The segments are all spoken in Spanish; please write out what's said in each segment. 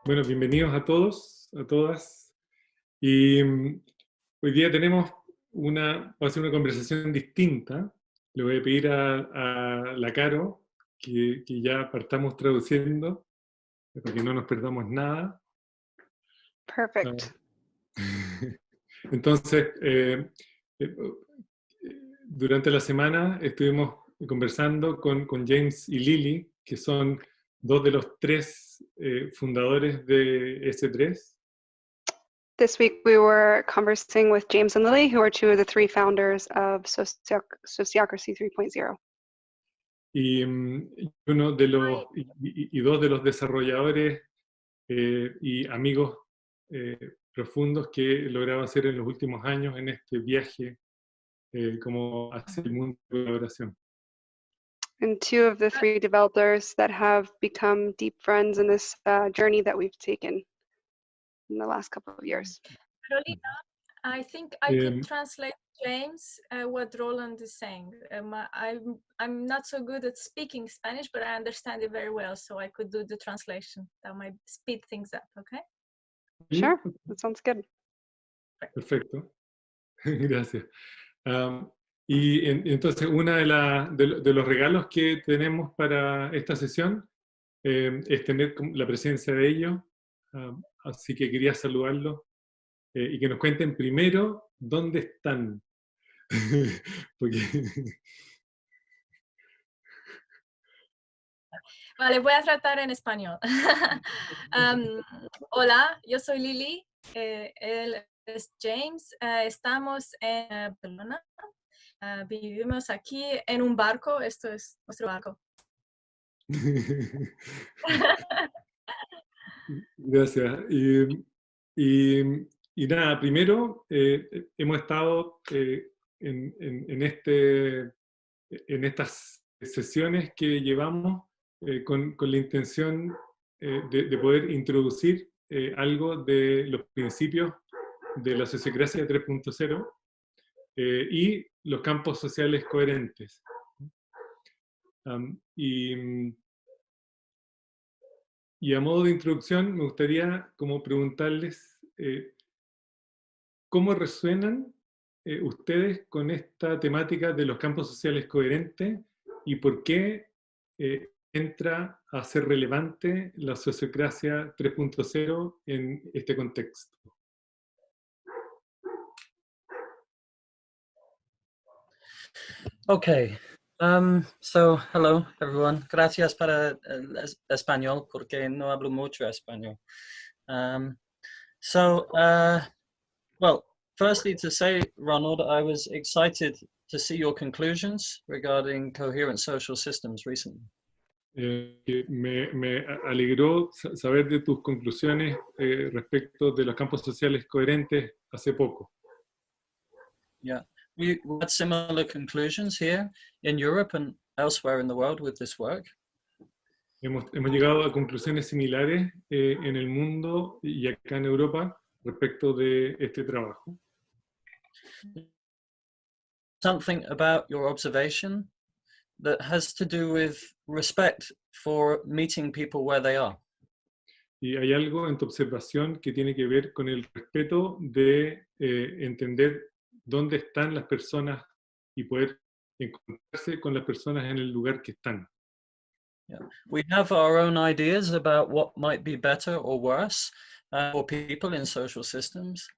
Bueno, bienvenidos a todos, a todas. Y hoy día tenemos va a ser una conversación distinta. Le voy a pedir a la Caro que ya partamos traduciendo, para que no nos perdamos nada. Perfect. Entonces, durante la semana estuvimos conversando con James y Lily, que son dos de los tres fundadores de S3. This week we were conversing with James and Lily, who are two of the three founders of Sociocracy 3.0. Y dos de los desarrolladores y amigos profundos que he logrado hacer en los últimos años en este viaje como hacia el mundo de la colaboración. And two of the three developers that have become deep friends in this journey that we've taken in the last couple of years. Carolina, I think I could translate, James, what Roland is saying. I'm not so good at speaking Spanish, but I understand it very well, so I could do the translation. That might speed things up, okay? Sure, that sounds good. Perfecto, gracias. Y entonces, uno de los regalos que tenemos para esta sesión es tener la presencia de ellos, así que quería saludarlos y que nos cuenten primero dónde están. Porque... Vale, voy a tratar en español. Hola, yo soy Lily, él es James, estamos en Barcelona, vivimos aquí en un barco, esto es nuestro barco. Gracias. Y nada, primero hemos estado en estas sesiones que llevamos con la intención de poder introducir algo de los principios de la sociocracia 3.0 y los campos sociales coherentes. Y a modo de introducción me gustaría como preguntarles ¿cómo resuenan ustedes con esta temática de los campos sociales coherentes y por qué entra a ser relevante la sociocracia 3.0 en este contexto? Okay. So, hello, everyone. Gracias para el español, porque no hablo mucho español. Well, firstly to say, Ronald, I was excited to see your conclusions regarding coherent social systems recently. Me alegró saber de tus conclusiones respecto de los campos sociales coherentes hace poco. Yeah. We had similar conclusions here in Europe and elsewhere in the world with this work. Hemos llegado a conclusiones similares en el mundo y acá en Europa respecto de este trabajo. Something about your observation that has to do with respect for meeting people where they are. Y hay algo en tu observación que tiene que ver con el respeto de entender dónde están las personas y poder encontrarse con las personas en el lugar que están. Yeah. We have our own ideas about what might be better or worse for people in social systems.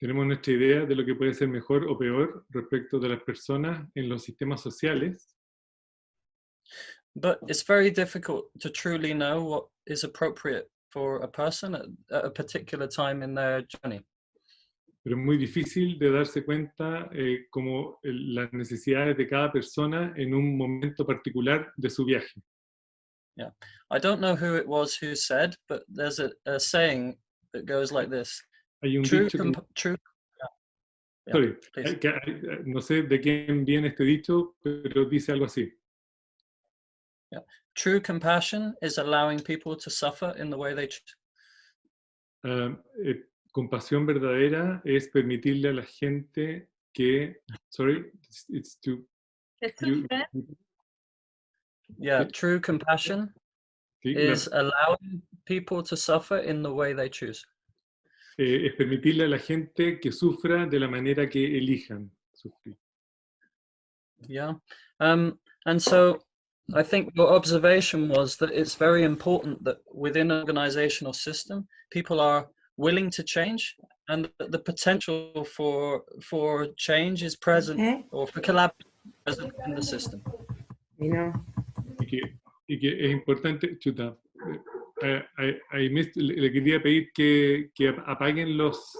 Tenemos nuestra idea de lo que puede ser mejor o peor respecto de las personas en los sistemas sociales. But it's very difficult to truly know what is appropriate for a person at a particular time in their journey. Pero es muy difícil de darse cuenta como las necesidades de cada persona en un momento particular de su viaje. Yeah, I don't know who it was who said, but there's a saying that goes like this. Hay un True, dicho yeah, sorry, please. no sé de quién viene este dicho, pero dice algo así. Yeah. True compassion is allowing people to suffer in the way they choose. Compasión verdadera es permitirle a la gente que, sorry, it's to... Yeah, true compassion Sí, is allowing people to suffer in the way they choose. es permitirle a la gente que sufra de la manera que elijan sufrir. Yeah. And so I think your observation was that it's very important that within an organizational system, people are willing to change and that the potential for change is present or for collaboration present in the system. Y que es importante, chuta, le quería pedir que apaguen los,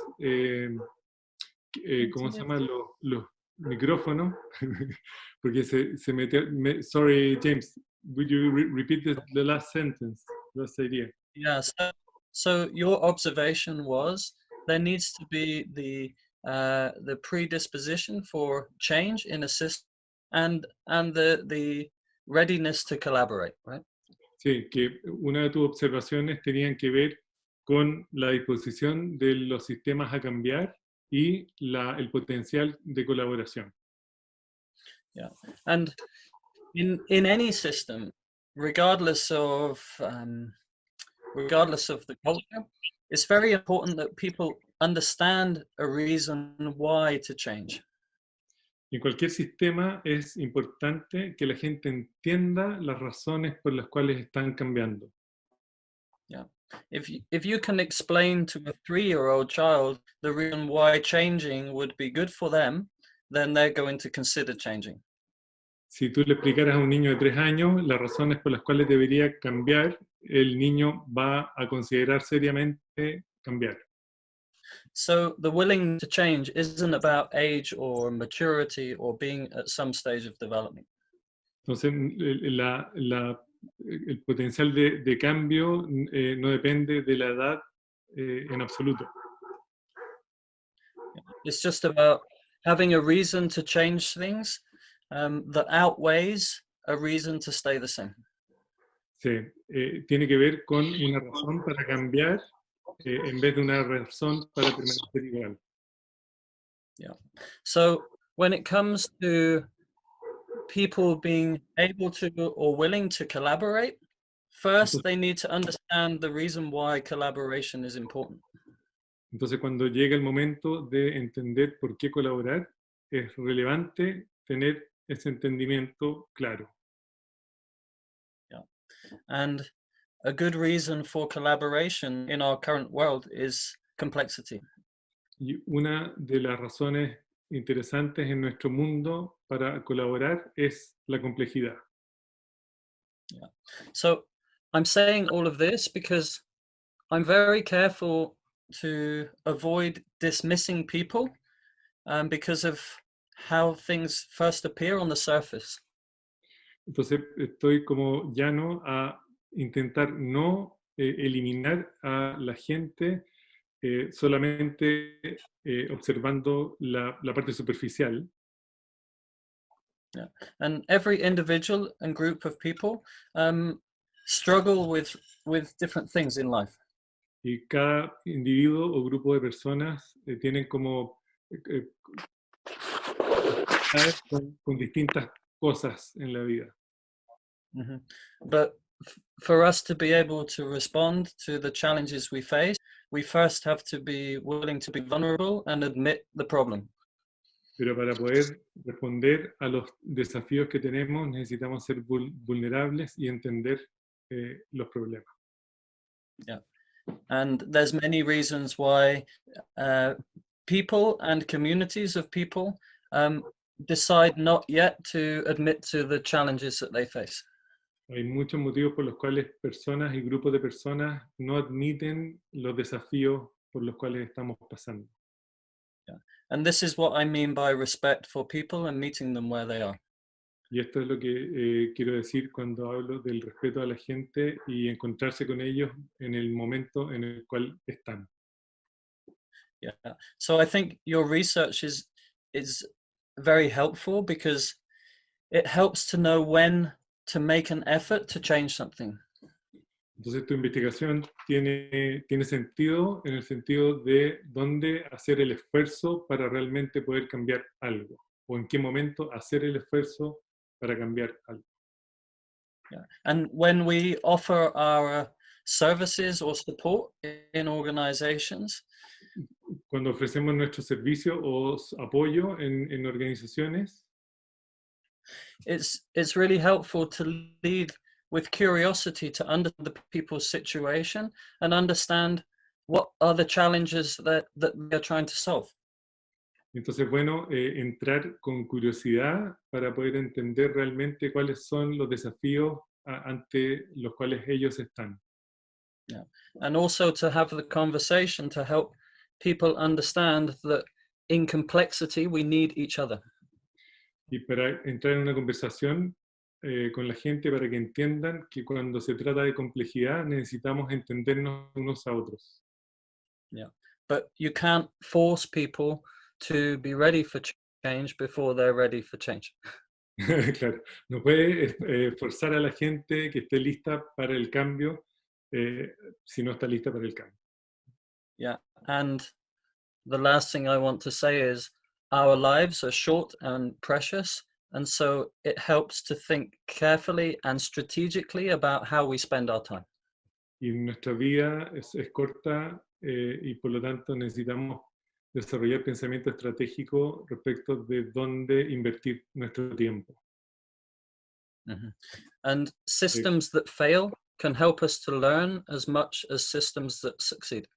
¿cómo se llama? Los micrófonos, porque se metió, sorry James, would you repeat the last sentence, last idea? Yeah, so your observation was there needs to be the predisposition for change in a system and the readiness to collaborate, right? Sí, que una de tus observaciones tenían que ver con la disposición de los sistemas a cambiar y el potencial de colaboración. Yeah, and in any system, regardless of the culture, it's very important that people understand a reason why to change. En cualquier sistema es importante que la gente entienda las razones por las cuales están cambiando. Yeah. If you can explain to a 3-year-old child the reason why changing would be good for them, then they're going to consider changing. Si tú le explicaras a un niño de 3 años las razones por las cuales debería cambiar, el niño va a considerar seriamente cambiar. So the willing to change isn't about age or maturity or being at some stage of development. Entonces, el potencial de cambio no depende de la edad en absoluto. It's just about having a reason to change things that outweighs a reason to stay the same. Sí, tiene que ver con una razón para cambiar en vez de una razón para permanecer igual. Yeah. So when it comes to people being able to or willing to collaborate, first they need to understand the reason why collaboration is important. Entonces, cuando llega el momento de entender por qué colaborar, es relevante tener ese entendimiento claro. Yeah. And a good reason for collaboration in our current world is complexity. Y una de las razones interesantes en nuestro mundo para colaborar es la complejidad. Yeah. So I'm saying all of this because I'm very careful to avoid dismissing people because of how things first appear on the surface. Entonces estoy como llano a intentar no eliminar a la gente solamente observando la parte superficial. Yeah. And every individual and group of people struggle with different things in life. Y cada individuo o grupo de personas tienen como con distintas cosas en la vida. Mm-hmm. But for us to be able to respond to the challenges we face, we first have to be willing to be vulnerable and admit the problem. Pero para poder responder a los desafíos que tenemos, necesitamos ser vulnerables y entender los problemas. Yeah. And there's many reasons why people and communities of people decide not yet to admit to the challenges that they face. Hay muchos motivos por los cuales personas y grupos de personas no admiten los desafíos por los cuales estamos pasando. Yeah. And this is what I mean by respect for people and meeting them where they are. Y esto es lo que quiero decir cuando hablo del respeto a la gente y encontrarse con ellos en el momento en el cual están. Yeah. So I think your research is very helpful because it helps to know when to make an effort to change something. Entonces tu investigación tiene sentido en el sentido de dónde hacer el esfuerzo para realmente poder cambiar algo o en qué momento hacer el esfuerzo para cambiar algo. Yeah. And when we offer our services or support in organizations, Cuando ofrecemos nuestro servicio o apoyo en organizaciones, it's really helpful to lead with curiosity to understand the people's situation and understand what are the challenges that they're trying to solve. entonces, bueno, entrar con curiosidad para poder entender realmente cuáles son los desafíos ante los cuales ellos están. Yeah. And also to have the conversation to help people understand that in complexity we need each other. Y para entrar en una conversación con la gente para que entiendan que cuando se trata de complejidad necesitamos entendernos unos a otros. Yeah. But you can't force people to be ready for change before they're ready for change. Claro, no puede forzar a la gente que esté lista para el cambio si no está lista para el cambio. Yeah. And the last thing I want to say is our lives are short and precious, and so it helps to think carefully and strategically about how we spend our time. Y nuestra vida es corta y por lo tanto necesitamos desarrollar pensamiento estratégico respecto de dónde invertir nuestro tiempo. Mm-hmm. And systems that fail can help us to learn as much as systems that succeed.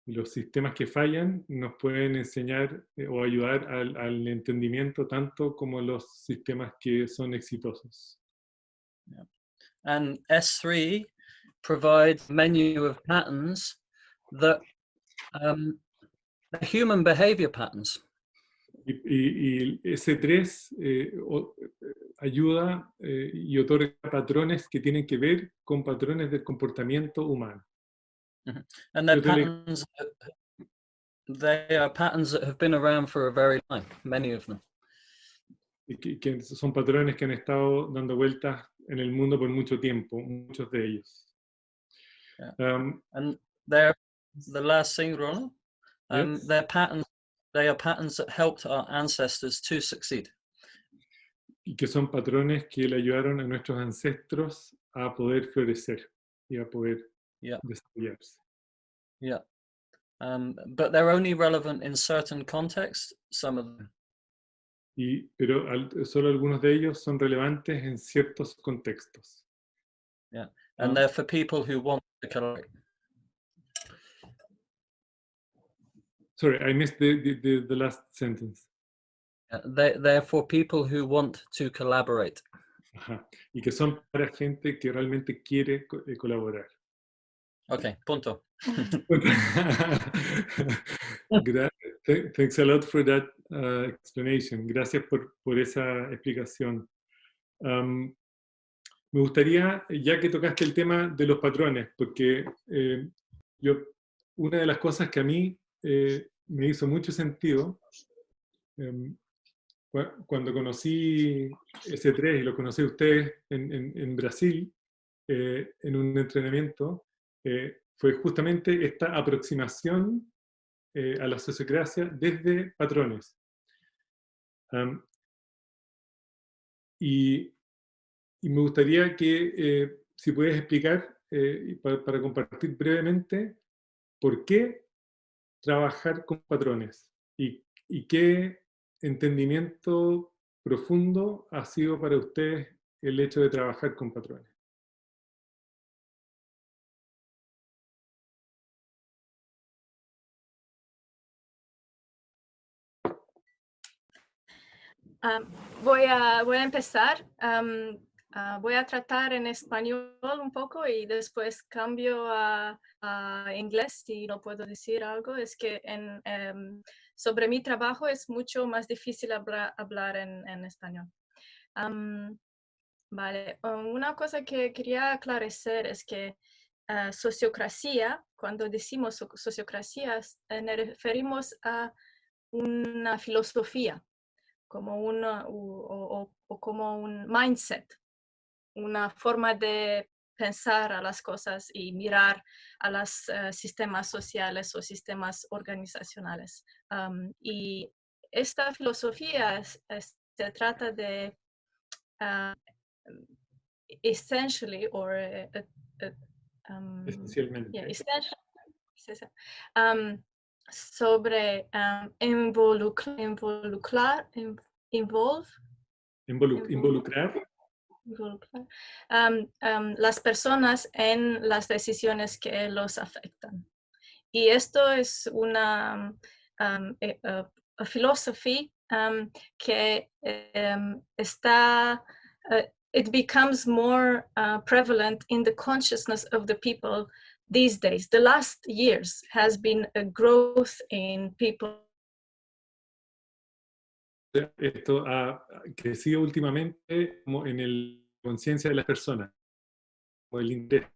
Los sistemas que fallan nos pueden enseñar o ayudar al entendimiento tanto como los sistemas que son exitosos. Yeah. And S3 provides a menu of patterns that are human behavior patterns. Y S3 ayuda y otorga patrones que tienen que ver con patrones del comportamiento humano. Mm-hmm. And they are patterns that have been around for a very long time, many of them. Y que son patrones que han estado dando vueltas en el mundo por mucho tiempo, muchos de ellos. Yeah. And they're the last thing, Ronald. Yes. They are patterns that helped our ancestors to succeed. Y que son patrones que le ayudaron a nuestros ancestros a poder florecer y a poder desarrollarse. Yeah. But they're only relevant in certain contexts, some of them. Pero solo algunos de ellos son relevantes en ciertos contextos. Yeah. And they're for people who want to collaborate. Sorry, I missed the last sentence. They're for people who want to collaborate. Ajá. Y que son para gente que realmente quiere colaborar. Okay, punto. Thanks a lot for that explanation. Gracias por esa explicación. Me gustaría, ya que tocaste el tema de los patrones, porque una de las cosas que a mí me hizo mucho sentido cuando conocí S3 y lo conocí a ustedes en Brasil, en un entrenamiento, fue justamente esta aproximación a la sociocracia desde patrones. Y me gustaría que, si puedes explicar, para compartir brevemente, por qué trabajar con patrones y qué entendimiento profundo ha sido para ustedes el hecho de trabajar con patrones. Voy a empezar. Voy a tratar en español un poco y después cambio a inglés si no puedo decir algo. Es que sobre mi trabajo es mucho más difícil hablar en español. Vale, una cosa que quería aclarecer es que sociocracia, cuando decimos sociocracia, nos referimos a una filosofía, como como un mindset, una forma de pensar a las cosas y mirar a los sistemas sociales o sistemas organizacionales. Y esta filosofía se trata de essentially, or Esencialmente. yeah, essentially, sobre involucrar, involve, Involucrar. las personas en las decisiones que los afectan. Y esto es una filosofía que está, it becomes more prevalent in the consciousness of the people these days. The last years has been a growth in people. Esto ha crecido últimamente como en la conciencia de las personas, o el interés.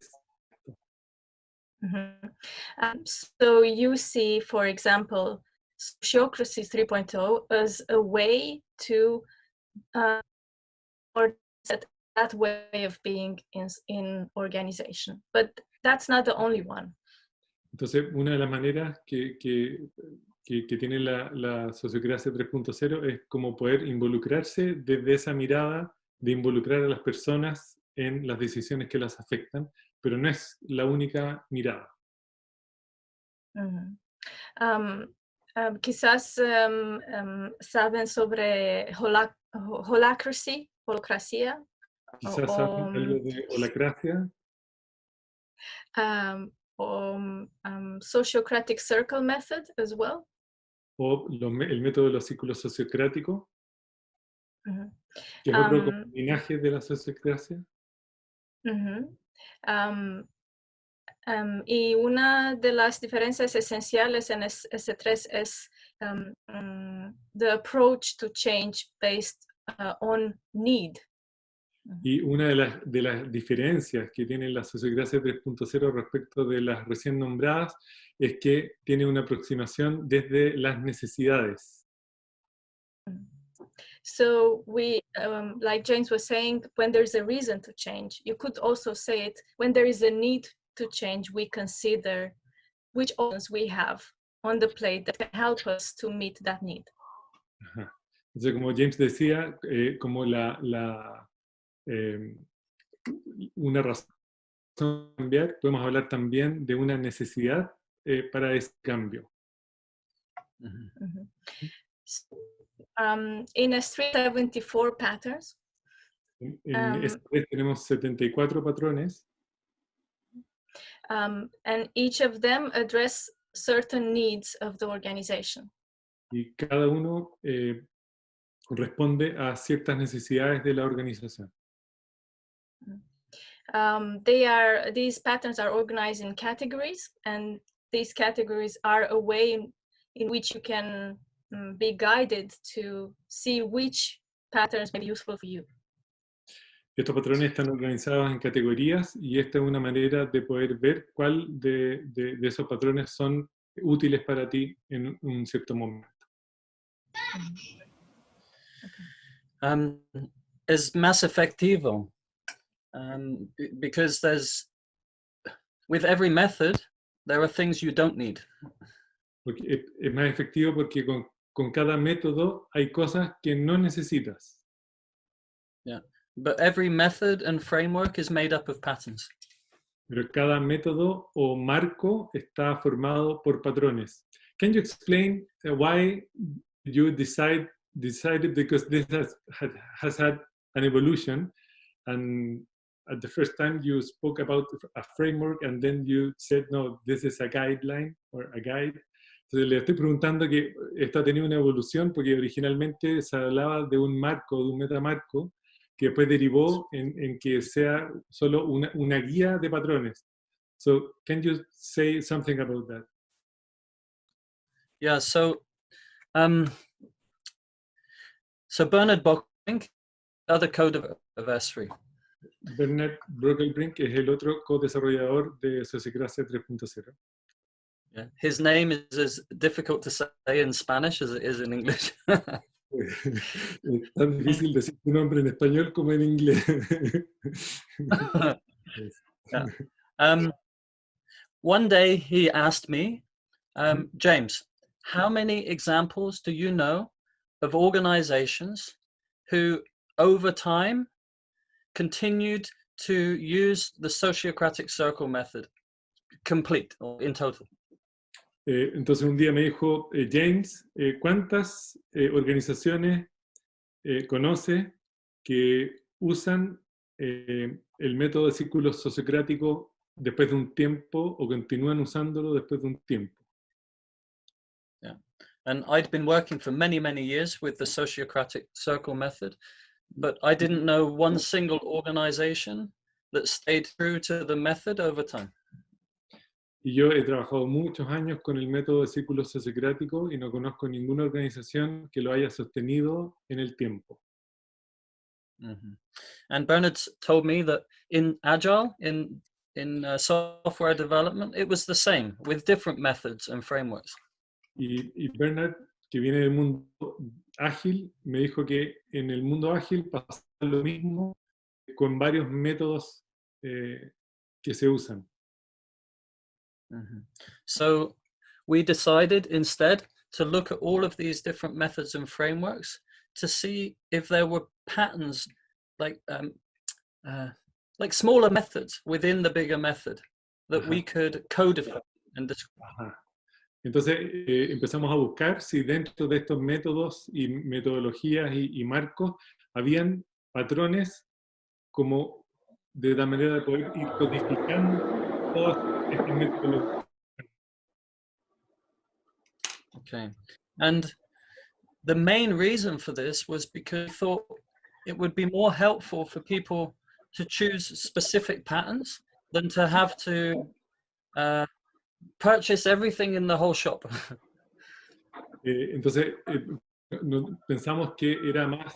So you see, for example, Sociocracy 3.0 as a way to or that way of being in organization, but that's not the only one. Entonces, una de las maneras que tiene la sociocracia 3.0 es como poder involucrarse desde esa mirada de involucrar a las personas en las decisiones que las afectan, pero no es la única mirada. Quizás saben sobre holacracia. Quizás saben algo de holacracia. Sociocratic circle method as well. O el método de los círculos sociocráticos, que es otro linaje de la sociocracia. Y una de las diferencias esenciales en S3 es the approach to change based on need. Y una de las diferencias que tiene la sociocracia 3.0 respecto de las recién nombradas es que tiene una aproximación desde las necesidades. So we, like James was saying, when there's a reason to change, you could also say it, when there is a need to change, we consider which options we have on the plate that can help us to meet that need. Ajá. Entonces, como James decía, como una razón de cambiar, podemos hablar también de una necesidad para ese cambio. In S3 74 patterns. En S3 tenemos 74 patrones. And each of them address certain needs of the organization. Y cada uno responde a ciertas necesidades de la organización. These patterns are organized in categories, and these categories are a way in which you can be guided to see which patterns may be useful for you. Estos patrones están organizados en categorías y esta es una manera de poder ver cuál de esos patrones son útiles para ti en un cierto momento. Es más efectivo because with every method there are things you don't need. Porque es más efectivo porque con cada método hay cosas que no necesitas. Yeah, but every method and framework is made up of patterns. Pero cada método o marco está formado por patrones. Can you explain why you decided, because this has had an evolution, and at the first time you spoke about a framework and then you said, no, this is a guideline or a guide. Entonces le estoy preguntando que esto ha tenido una evolución porque originalmente se hablaba de un marco, de un metamarco, que después derivó en que sea solo una guía de patrones. So, can you say something about that? Yeah, so Bernard Bockelbrink, other code of S3. Bernard Bockelbrink es el otro co-desarrollador de Sociocracia 3.0. Yeah. His name is as difficult to say in Spanish as it is in English. Es tan difícil decir su nombre en español como en inglés. Yeah. One day he asked me, James, how many examples do you know of organizations who over time continued to use the Sociocratic circle method complete or in total. Entonces un día me dijo, James, ¿cuántas organizaciones conoce que usan el método de círculo sociocrático después de un tiempo o continúan usándolo después de un tiempo? Yeah. And I'd been working for many, many years with the Sociocratic circle method, but I didn't know one single organization that stayed true to the method over time. Y yo he trabajado muchos años con el método de círculo sociocrático y no conozco ninguna organización que lo haya sostenido en el tiempo. Mm-hmm. And Bernard told me that in Agile, in software development, it was the same with different methods and frameworks. Y Bernard, que viene del mundo ágil, me dijo que en el mundo ágil pasa lo mismo con varios métodos que se usan. Mm-hmm. So we decided instead to look at all of these different methods and frameworks to see if there were patterns like smaller methods within the bigger method that we could codify and describe. Entonces empezamos a buscar si dentro de estos métodos y metodologías y marcos habían patrones como de la manera de poder ir codificando todas estas metodologías. Okay, and the main reason for this was because I thought it would be more helpful for people to choose specific patterns than to have to purchase everything in the whole shop. Entonces pensamos que era más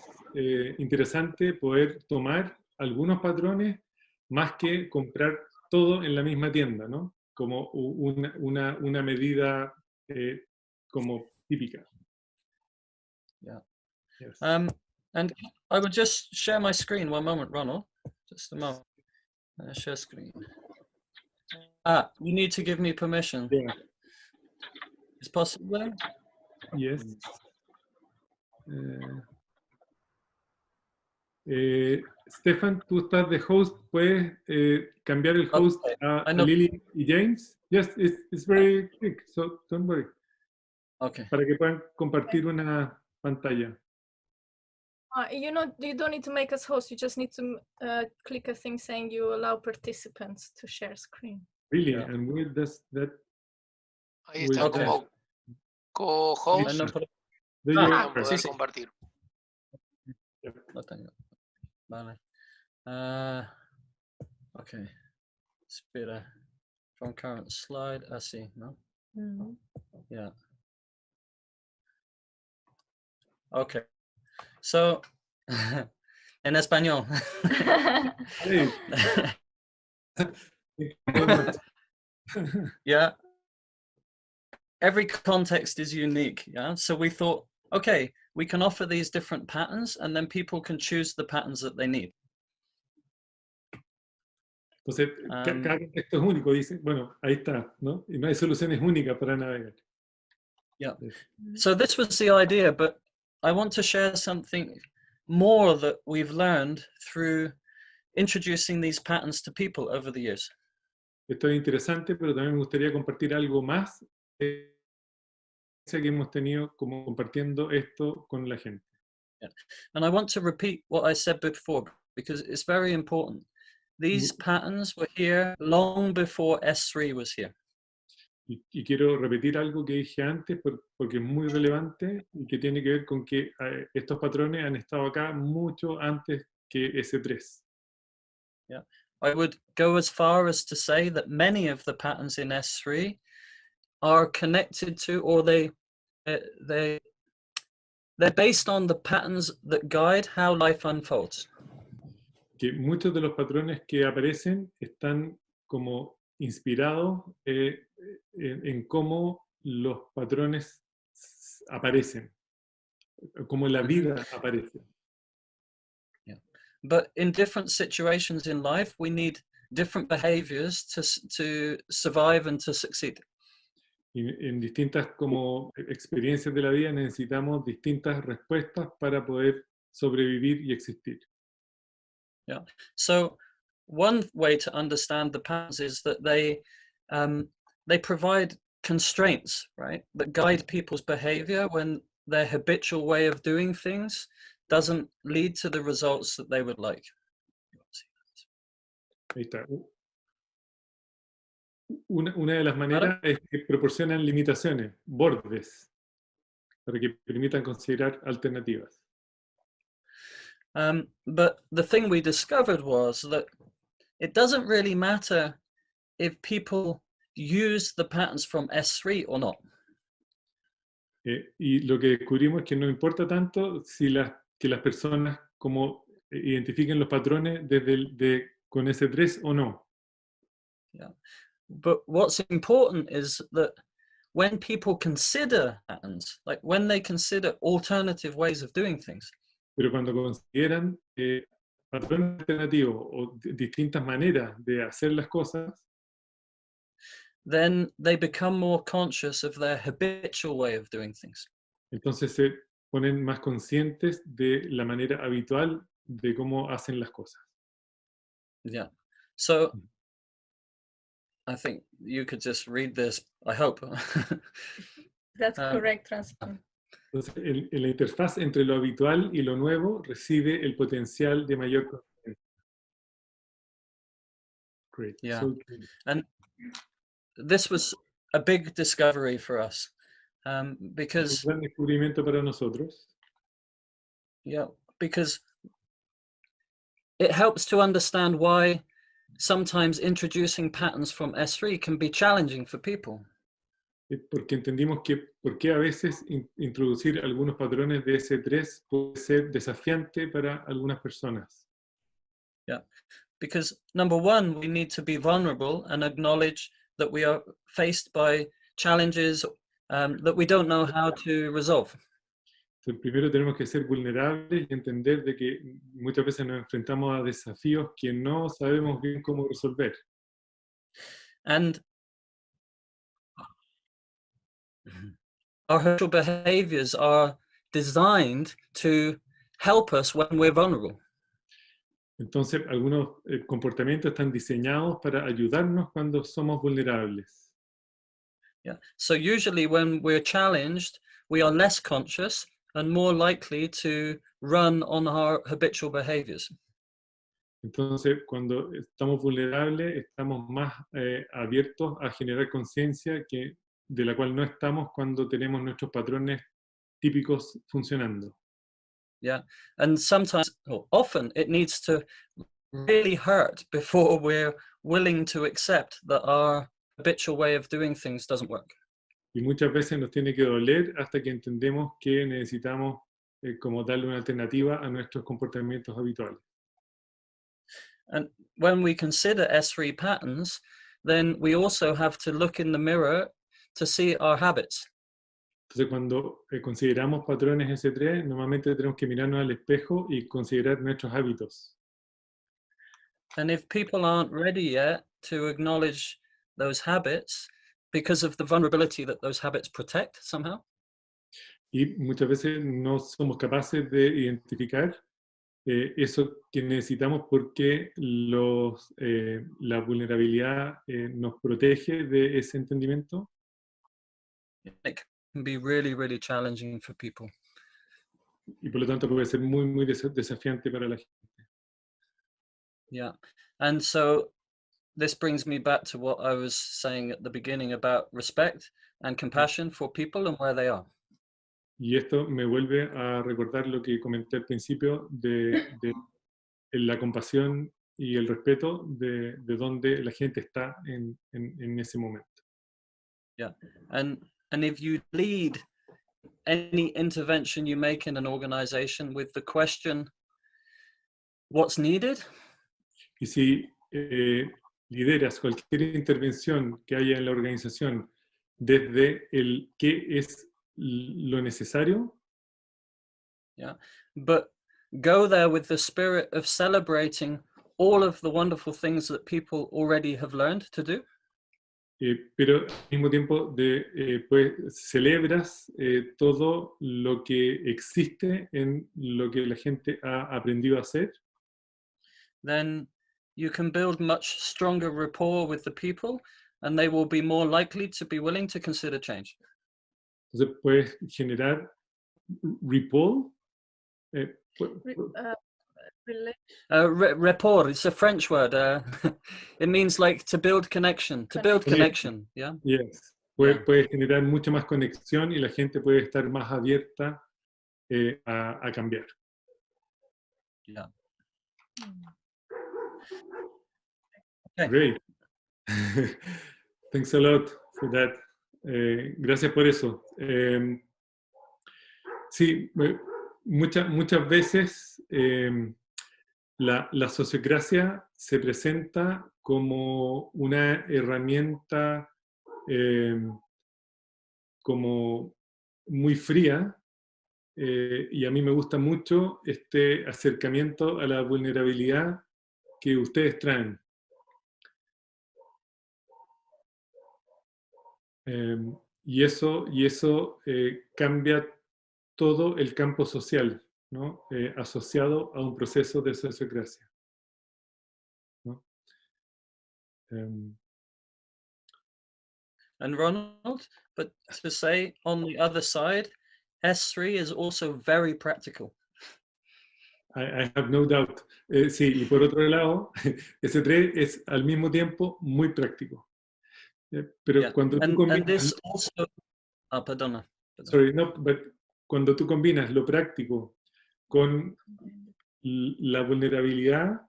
interesante poder tomar algunos patrones más que comprar todo en la misma tienda, ¿no? Como una medida como típica. Yeah. Yes. And I would just share my screen one moment, Ronald. Just a moment. Share screen. You need to give me permission. Yeah. Is possible? Yes. Stefan, tú estás de host, ¿puedes cambiar el host a Lily y James? Yes, it's very quick, so don't worry. Okay. Para que puedan compartir una pantalla. You don't need to make us host, you just need to click a thing saying you allow participants to share screen. Really? Yeah. And where does that... Ahí está, Okay. como co-host, poder sí. compartir. Lo tengo. Vale. Okay. Espera. From current slide, así, ¿no? Mm-hmm. Yeah. Okay. So, en español. Yeah. Every context is unique. Yeah. So we thought, okay, we can offer these different patterns and then people can choose the patterns that they need. Entonces, cada contexto es único, dice, bueno, ahí está, ¿no? Y no hay soluciones únicas para navegar. Yeah. So this was the idea, but I want to share something more that we've learned through introducing these patterns to people over the years. Esto es interesante, pero también me gustaría compartir algo más que hemos tenido como compartiendo esto con la gente. Yeah. And I want to repeat what I said before because it's very important. These patterns were here long before S3 was here. Y quiero repetir algo que dije antes porque es muy relevante y que tiene que ver con que estos patrones han estado acá mucho antes que S3. Yeah. I would go as far as to say that many of the patterns in S3 are connected to, or they're based on the patterns that guide how life unfolds. Que muchos de los patrones que aparecen están como inspirados en cómo los patrones aparecen, cómo la vida aparece. Yeah. But in different situations in life, we need different behaviors to survive and to succeed. Y en distintas como experiencias de la vida necesitamos distintas respuestas para poder sobrevivir y existir. Yeah. So one way to understand the patterns is that they provide constraints, right, that guide people's behavior when their habitual way of doing things doesn't lead to the results that they would like. Ahí está. Una de las maneras es que proporcionan limitaciones, bordes, para que permitan considerar alternativas. But the thing we discovered was that it doesn't really matter if people use the patterns from S3 or not. Y lo que descubrimos es que no importa tanto si que las personas como identifiquen los patrones con S3 o no. Yeah. But what's important is that when people consider patterns, like when they consider alternative ways of doing things, pero cuando consideran patrones alternativos o distintas maneras de hacer las cosas, then they become more conscious of their habitual way of doing things. Entonces se ponen más conscientes de la manera habitual de cómo hacen las cosas. Yeah. So I think you could just read this, I hope. That's correct translation. Entonces, la interfaz entre lo habitual y lo nuevo recibe el potencial de mayor conocimiento. Great. Yeah. So, and this was a big discovery for us because un gran descubrimiento para nosotros. Yeah, because it helps to understand why sometimes introducing patterns from S3 can be challenging for people. Porque entendimos que por qué a veces introducir algunos patrones de S3 puede ser desafiante para algunas personas. Yeah, because number one, we need to be vulnerable and acknowledge that we are faced by challenges that we don't know how to resolve. Entonces, primero tenemos que ser vulnerables y entender de que muchas veces nos enfrentamos a desafíos que no sabemos bien cómo resolver. And our habitual behaviors are designed to help us when we're vulnerable. Entonces, algunos comportamientos están diseñados para ayudarnos cuando somos vulnerables. Yeah. So usually when we're challenged, we are less conscious and more likely to run on our habitual behaviors. Entonces, cuando estamos vulnerables, estamos más abiertos a generar conciencia de la cual no estamos cuando tenemos nuestros patrones típicos funcionando. Yeah, and sometimes, or often, it needs to really hurt before we're willing to accept that our habitual way of doing things doesn't work. Y muchas veces nos tiene que doler hasta que entendemos que necesitamos como darle una alternativa a nuestros comportamientos habituales. And when we consider S3 patterns, then we also have to look in the mirror to see our habits. Entonces, cuando consideramos patrones S3, normalmente tenemos que mirarnos al espejo y considerar nuestros hábitos. And if people aren't ready yet to acknowledge those habits because of the vulnerability that those habits protect somehow, Y muchas veces no somos capaces de identificar eso que necesitamos porque la vulnerabilidad nos protege de ese entendimiento. it can be really, really challenging for people. Y por lo tanto puede ser muy, muy desafiante para la gente. Yeah. And so this brings me back to what I was saying at the beginning about respect and compassion for people and where they are. Y esto me vuelve a recordar lo que comenté al principio de la compasión y el respeto de dónde la gente está en ese momento. Yeah. And if you lead any intervention you make in an organization with the question, what's needed? Y si lideras cualquier intervención que haya en la organización desde el qué es lo necesario, Yeah, but go there with the spirit of celebrating all of the wonderful things that people already have learned to do. Pero al mismo tiempo pues celebras todo lo que existe en lo que la gente ha aprendido a hacer, Then you can build much stronger rapport with the people, and they will be more likely to be willing to consider change. Entonces puedes generar rapport. Rapport, it's a French word. It means like to build connection, connection, yeah? Yes. Puedes generar mucha más conexión y la gente puede estar más abierta a cambiar. Yeah. Okay. Great. Thanks a lot for that. Gracias por eso. Sí, muchas veces la sociocracia se presenta como una herramienta como muy fría, y a mí me gusta mucho este acercamiento a la vulnerabilidad que ustedes traen. Y eso cambia todo el campo social, ¿no? Asociado a un proceso de sociocracia, ¿no? And Ronald, but to say on the other side, S3 is also very practical. I have no doubt. Sí, y por otro lado, S3 es al mismo tiempo muy práctico. Pero cuando tú combinas... perdona. Sorry, no, but cuando tú combinas lo práctico con la vulnerabilidad,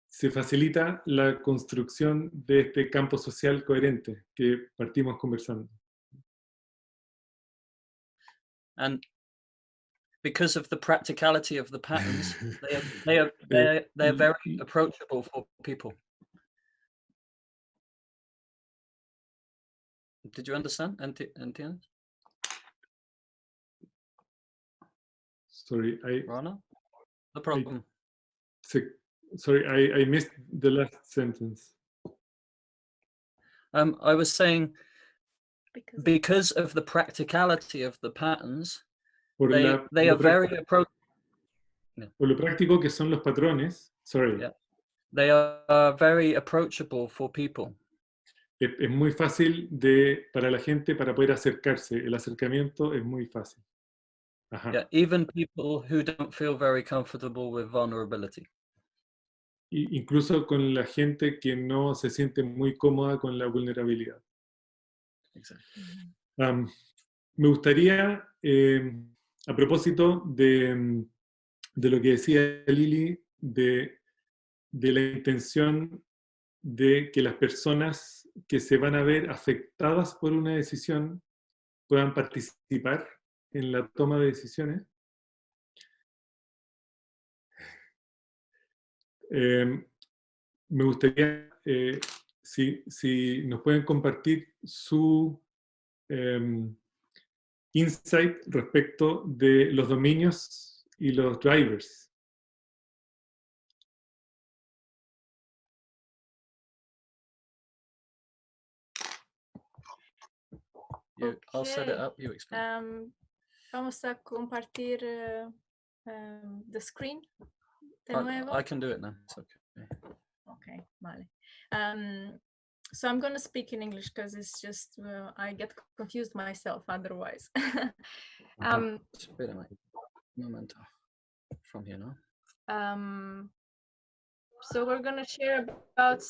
se facilita la construcción de este campo social coherente que partimos conversando. And because of the practicality of the patterns, they're very approachable for people. Did you understand? Entiendes? Sorry, Rana? No problem. Sorry, I missed the last sentence. I was saying, because of the practicality of the patterns, they are very approachable. Por lo práctico que son los patrones, sorry. Yeah. They are very approachable for people. Es muy fácil para la gente para poder acercarse. El acercamiento es muy fácil. Ajá. Yeah, even people who don't feel very comfortable with vulnerability. Incluso con la gente que no se siente muy cómoda con la vulnerabilidad. Exactly. Me gustaría, a propósito de lo que decía Lili, de la intención de que las personas que se van a ver afectadas por una decisión puedan participar en la toma de decisiones. Me gustaría, si nos pueden compartir su insight respecto de los dominios y los drivers. I'll set it up, you explain. Vamos a compartir the screen de nuevo. I can do it now. It's okay. Okay, vale. So I'm going to speak in English because it's just, I get confused myself otherwise. Wait a moment. From here now. So we're going to share about,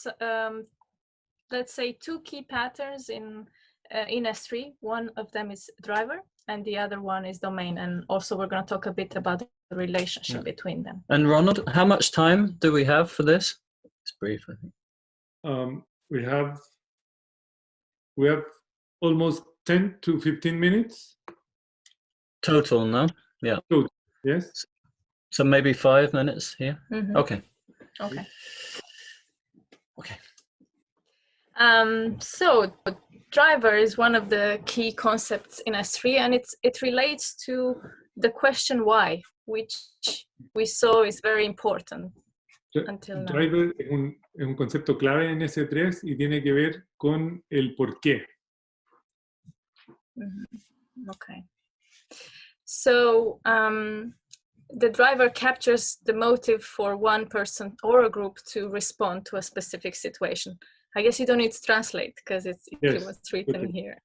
let's say, two key patterns in S3. One of them is driver and the other one is domain. And also we're going to talk a bit about the relationship between them. And Ronald, how much time do we have for this? It's brief, I think. We have almost 10 to 15 minutes. Total, no? Yeah. Total, yes. So maybe 5 minutes here? Mm-hmm. Okay. So driver is one of the key concepts in S3, and it relates to the question why, which we saw is very important until now. Driver es un concepto clave en S3 y tiene que ver con el por qué. Okay. So the driver captures the motive for one person or a group to respond to a specific situation. I guess you don't need to translate because it was written here.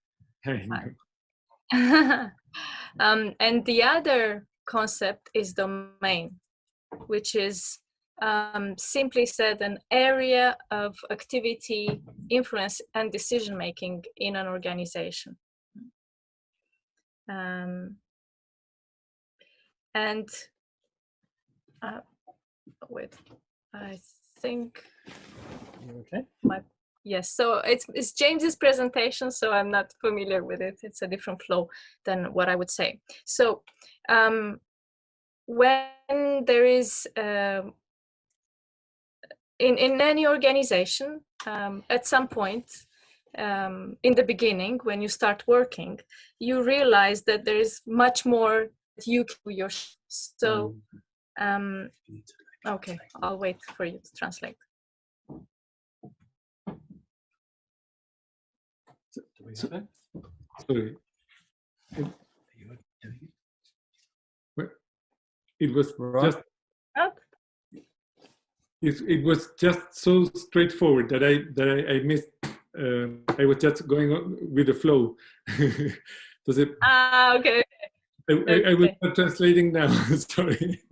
And the other concept is domain, which is simply said an area of activity, influence, and decision-making in an organization. Wait, I think. Okay. Yes, so it's James's presentation, so I'm not familiar with it. It's a different flow than what I would say. So when there is in any organization, at some point in the beginning, when you start working, you realize that there is much more that you can do yourself. So okay, I'll wait for you to translate. Sorry. It was just. It was just so straightforward that I missed. I was just going on with the flow. Entonces, okay. I will start translating now. Sorry.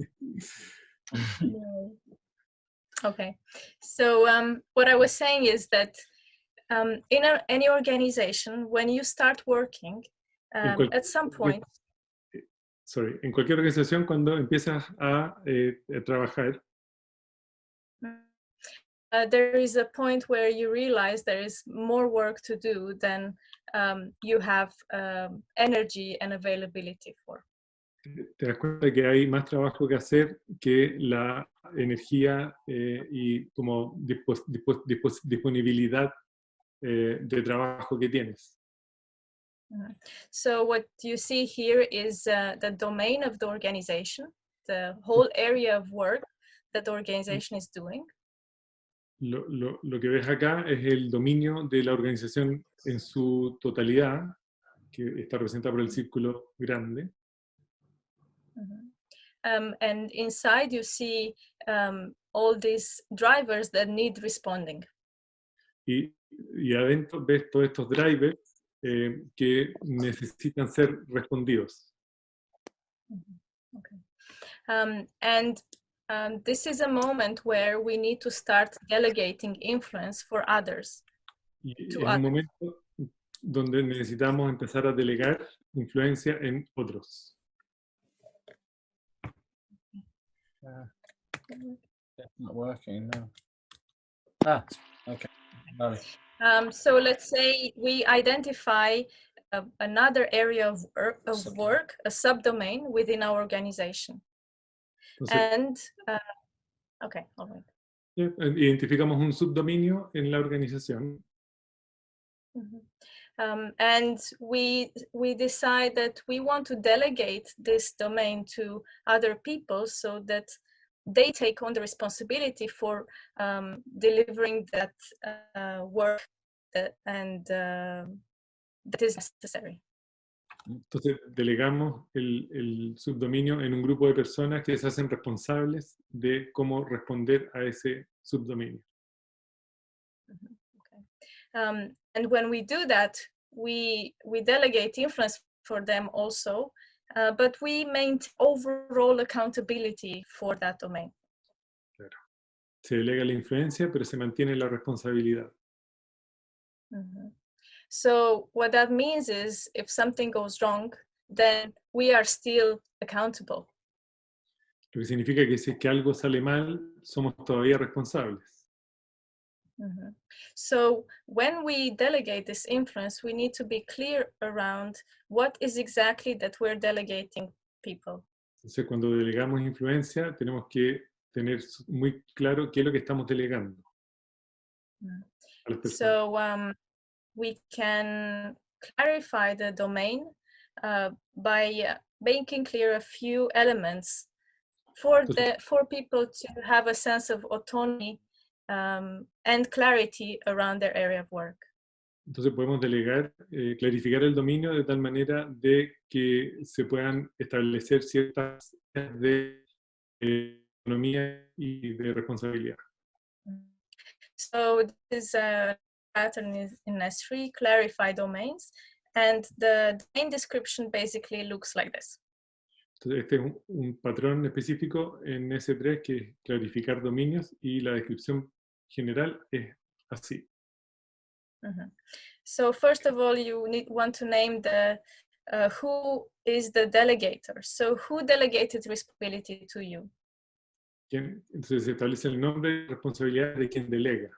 Okay. So what I was saying is that in any organization, when you start working, at some point. Sorry. En cualquier organización, cuando empiezas a trabajar. There is a point where you realize there is more work to do than you have energy and availability for. Te das cuenta que hay más trabajo que hacer que la energía y como disponibilidad de trabajo que tienes. So what you see here is the domain of the organization, the whole area of work that the organization is doing. Lo que ves acá es el dominio de la organización en su totalidad, que está representada por el círculo grande. And inside you see all these drivers that need responding. Y adentro ves todos estos drivers que necesitan ser respondidos. Okay. And this is a moment where we need to start delegating influence for others. Y es un momento donde necesitamos empezar a delegar influencia en otros. It's not working, no. Okay. So let's say we identify another area of work, a subdomain within our organization. Entonces, okay, all right. Identificamos un subdominio en la organización. And we decide that we want to delegate this domain to other people so that they take on the responsibility for delivering that work that is necessary. Entonces delegamos el subdominio en un grupo de personas que se hacen responsables de cómo responder a ese subdominio. Okay. And when we do that, we delegate influence for them also, but we maintain overall accountability for that domain. Claro. Se delega la influencia, pero se mantiene la responsabilidad. So what that means is if something goes wrong, then we are still accountable. Lo que significa que si es que algo sale mal, somos todavía responsables. So when we delegate this influence, we need to be clear around what is exactly that we're delegating people. Entonces, cuando delegamos influencia, tenemos que tener muy claro qué es lo que estamos delegando a las personas. So we can clarify the domain by making clear a few elements for people to have a sense of autonomy and clarity around their area of work. Entonces podemos delegar, clarificar el dominio de tal manera de que se puedan establecer ciertas de autonomía y de responsabilidad. So this pattern is in S3, clarify domains, and the domain description basically looks like this. Entonces este es un patrón específico en S3 que es clarificar dominios y la descripción general es así. So first of all, you want to name the who is the delegator. So who delegated responsibility to you? Entonces se establece el nombre y responsabilidad de quien delega.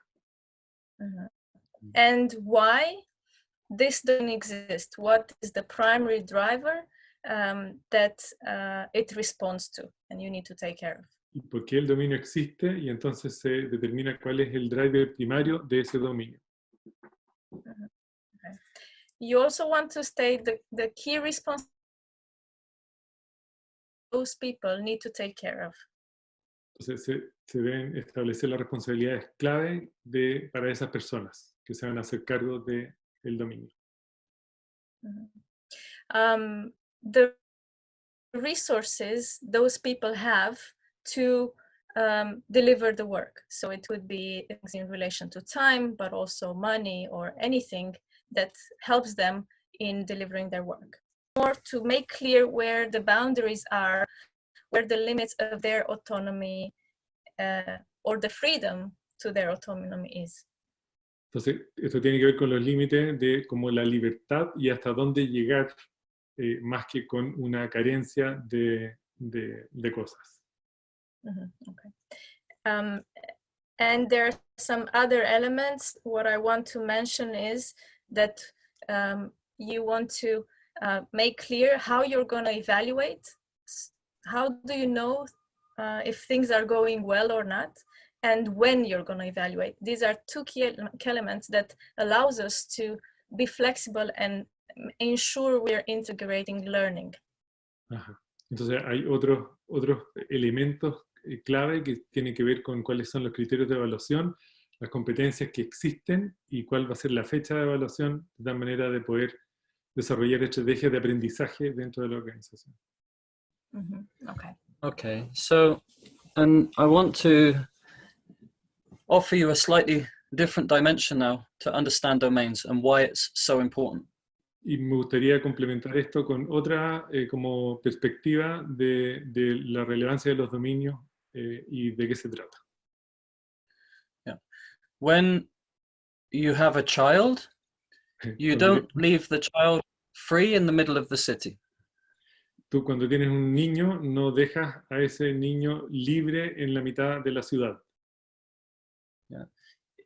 And why this doesn't exist? What is the primary driver that it responds to and you need to take care of? Y por qué el dominio existe y entonces se determina cuál es el driver primario de ese dominio. Okay. You also want to state the key responsibilities those people need to take care of. Entonces se deben establecer las responsabilidades clave para esas personas que se van a hacer cargo del dominio. The resources those people have to deliver the work. So it could be in relation to time, but also money or anything that helps them in delivering their work. Or to make clear where the boundaries are, where the limits of their autonomy or the freedom to their autonomy is. Entonces, esto tiene que ver con los límites de como la libertad y hasta dónde llegar, más que con una carencia de cosas. Okay. And there are some other elements. What I want to mention is that you want to make clear how you're going to evaluate. How do you know if things are going well or not, and when you're going to evaluate? These are two key elements that allows us to be flexible and ensure we're integrating learning. Ajá. Entonces hay otros elementos clave que tienen que ver con cuáles son los criterios de evaluación, las competencias que existen y cuál va a ser la fecha de evaluación, de tal manera de poder desarrollar estrategias de aprendizaje dentro de la organización. Okay, so, and I want to offer you a slightly different dimension now to understand domains and why it's so important. Y me gustaría complementar esto con otra como perspectiva de la relevancia de los dominios y de qué se trata. Yeah. When you have a child, you don't leave the child free in the middle of the city. Tú cuando tienes un niño no dejas a ese niño libre en la mitad de la ciudad. Yeah.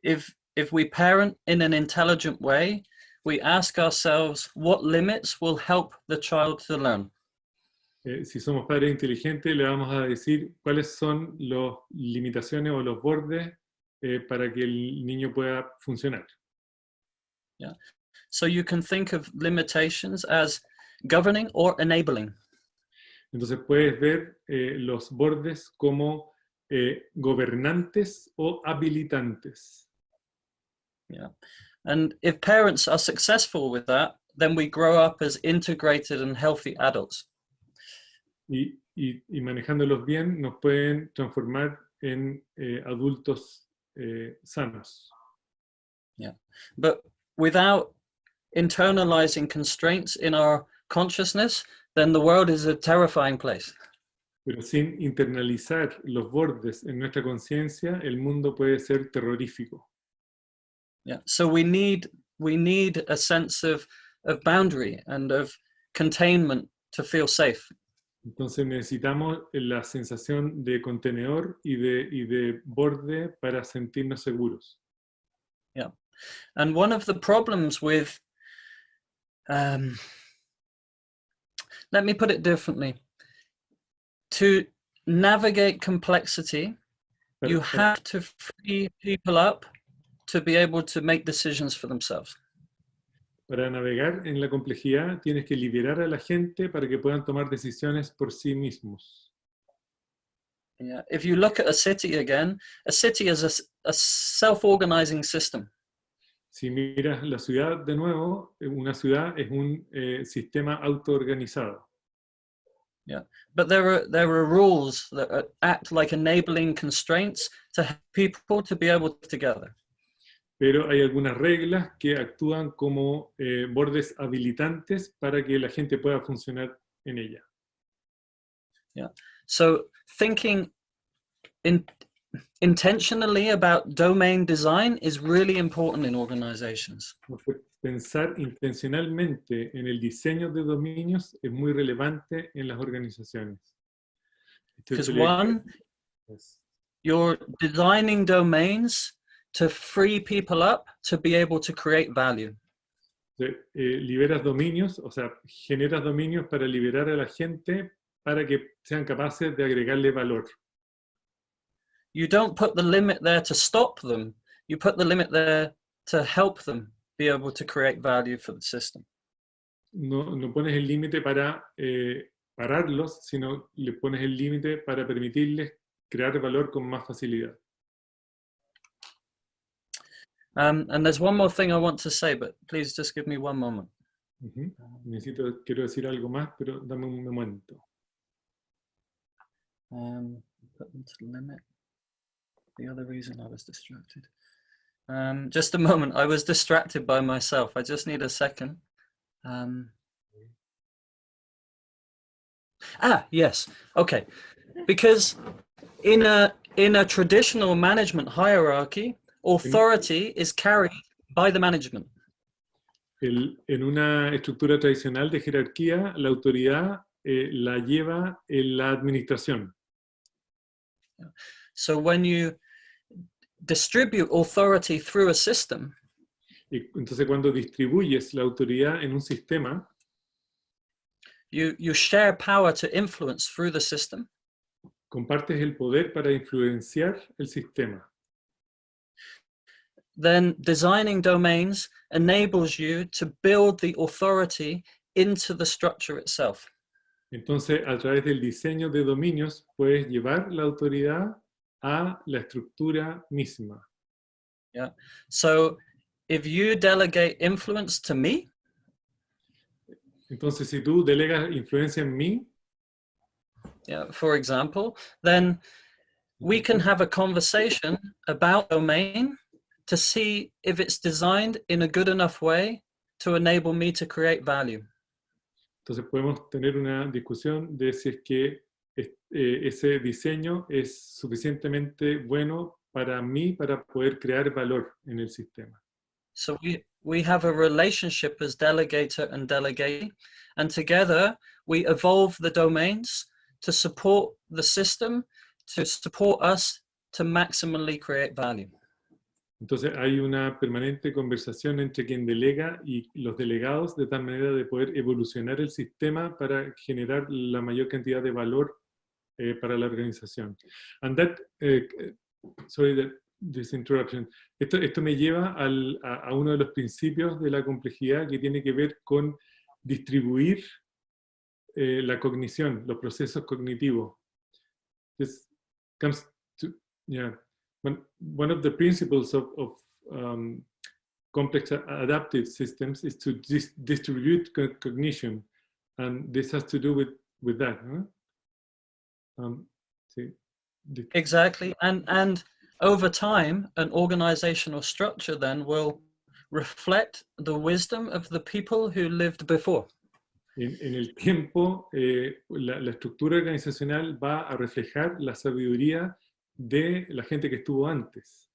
If we parent in an intelligent way, we ask ourselves what limits will help the child to learn. Si somos padres inteligentes, le vamos a decir cuáles son las limitaciones o los bordes para que el niño pueda funcionar. Yeah. So you can think of limitations as governing or enabling. Entonces puedes ver los bordes como gobernantes o habilitantes. Yeah. And if parents are successful with that, then we grow up as integrated and healthy adults. Y manejándolos bien nos pueden transformar en adultos sanos. Yeah. But without internalizing constraints in our consciousness, then the world is a terrifying place. Pero sin internalizar los bordes en nuestra conciencia, el mundo puede ser terrorífico. Yeah. So we need a sense of boundary and of containment to feel safe. Entonces necesitamos la sensación de contenedor y de borde para sentirnos seguros. Yeah. And one of the problems with, let me put it differently. To navigate complexity, you have to free people up to be able to make decisions for themselves. Para navegar en la complejidad tienes que liberar a la gente para que puedan tomar decisiones por sí mismos. Yeah. If you look at a city again, a city is a self-organizing system. si miras la ciudad de nuevo, una ciudad es un sistema autoorganizado. Yeah, but there are rules that act like enabling constraints to help people to be able to together. Pero hay algunas reglas que actúan como bordes habilitantes para que la gente pueda funcionar en ella. Yeah. So thinking intentionally about domain design is really important in organizations. Pensar intencionalmente en el diseño de dominios es muy relevante en las organizaciones. Because one, you're designing domains to free people up to be able to create value. Liberas dominios, o sea, generas dominios para liberar a la gente para que sean capaces de agregarle valor. You don't put the limit there to stop them. You put the limit there to help them be able to create value for the system. No pones el límite para pararlos, sino le pones el límite para permitirles crear valor con más facilidad. And there's one more thing I want to say, but please just give me one moment. Quiero decir algo más, pero dame un momento. Put them to the limit. The other reason I was distracted. Just a moment, I was distracted by myself. I just need a second. Yes, okay. Because in a traditional management hierarchy, authority is carried by the management. En una estructura tradicional de jerarquía, la autoridad la lleva en la administración. So when you distribute authority through a system, y entonces cuando distribuyes la autoridad en un sistema, you share power to influence through the system. Compartes el poder para influenciar el sistema. Then designing domains enables you to build the authority into the structure itself. Entonces, a través del diseño de dominios, puedes llevar la autoridad a la estructura misma. Yeah. So, if you delegate influence to me, entonces si tú delegas influencia en mí, yeah, for example, then we can have a conversation about domain to see if it's designed in a good enough way to enable me to create value. Entonces podemos tener una discusión de si es que ese diseño es suficientemente bueno para mí para poder crear valor en el sistema. So we have a relationship as delegator and delegate, and together we evolve the domains to support the system, to support us to maximally create value. Entonces hay una permanente conversación entre quien delega y los delegados de tal manera de poder evolucionar el sistema para generar la mayor cantidad de valor para la organización. And that, sorry, this interruption. Esto me lleva a uno de los principios de la complejidad que tiene que ver con distribuir la cognición, los procesos cognitivos. This comes to, yeah. One of the principles of complex adaptive systems is to distribute cognition, and this has to do with that. Huh? Exactly, and over time, an organizational structure then will reflect the wisdom of the people who lived before. En el tiempo, la estructura organizacional va a reflejar la sabiduría de la gente que estuvo antes.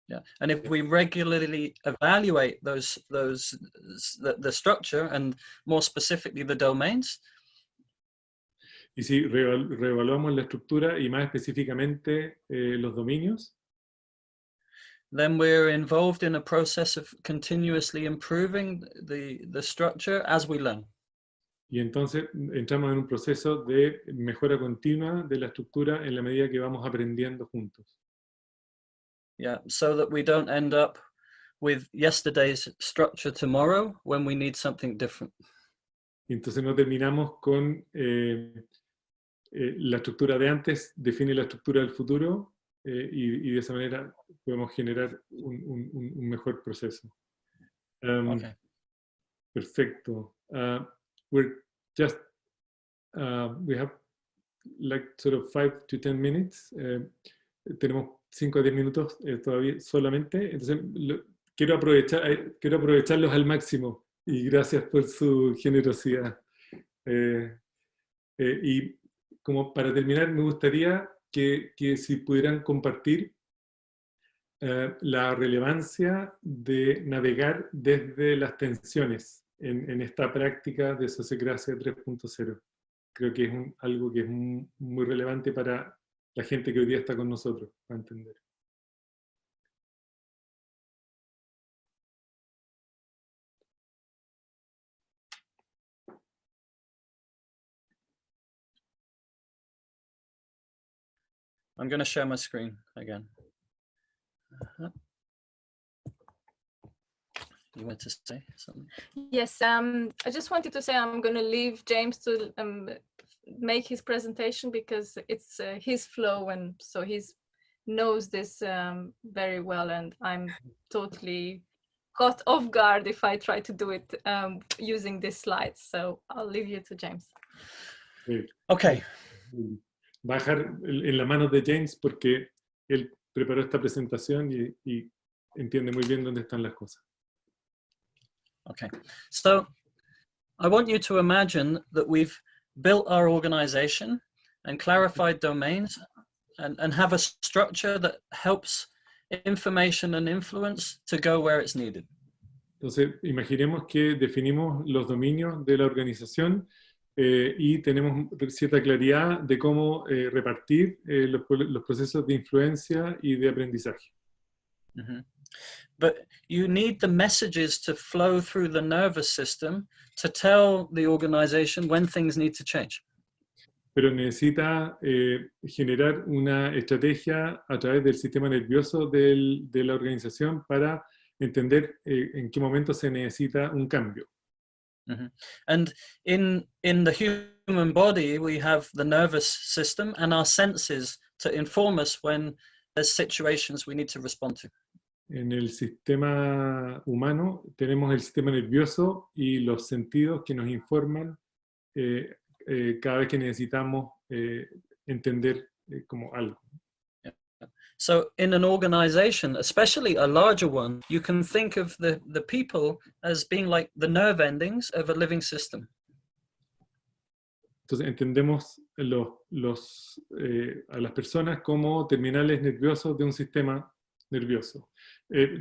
Yeah, and if we regularly evaluate the structure and more specifically the domains, y si reevaluamos la estructura y más específicamente los dominios, then we're involved in a process of continuously improving the structure as we learn. Y entonces entramos en un proceso de mejora continua de la estructura en la medida que vamos aprendiendo juntos. Yeah, so that we don't end up with yesterday's structure tomorrow when we need something different. Y entonces no terminamos con la estructura de antes define la estructura del futuro y de esa manera podemos generar un mejor proceso. Okay. Perfecto. We're just, we have like sort of 5 to 10 minutes. Tenemos 5 a 10 minutos todavía solamente. Entonces, quiero aprovecharlos al máximo. Y gracias por su generosidad. Y como para terminar, me gustaría que si pudieran compartir la relevancia de navegar desde las tensiones en esta práctica de Sociocracia 3.0. Creo que es algo que es muy relevante para la gente que hoy día está con nosotros, para entender. I'm going to share my screen again. You want to say something? Yes, I just wanted to say I'm going to leave James to make his presentation because it's his flow, and so he knows this very well, and I'm totally caught off guard if I try to do it using this slide. So I'll leave you to James. Okay. Va a dejar en la mano de James porque él preparó esta presentación y entiende muy bien dónde están las cosas. Okay, so I want you to imagine that we've built our organization and clarified domains and have a structure that helps information and influence to go where it's needed. Entonces, imaginemos que definimos los dominios de la organización y tenemos cierta claridad de cómo repartir los procesos de influencia y de aprendizaje. Mm-hmm. But you need the messages to flow through the nervous system to tell the organization when things need to change. Pero necesita generar una estrategia a través del sistema nervioso de la organización para entender en qué momento se necesita un cambio. Mm-hmm. And in the human body, we have the nervous system and our senses to inform us when there's situations we need to respond to. En el sistema humano tenemos el sistema nervioso y los sentidos que nos informan cada vez que necesitamos entender como algo. So in an organization, especially a larger one, you can think of the people as being like the nerve endings of a living system. Entonces entendemos a las personas como terminales nerviosos de un sistema nervioso.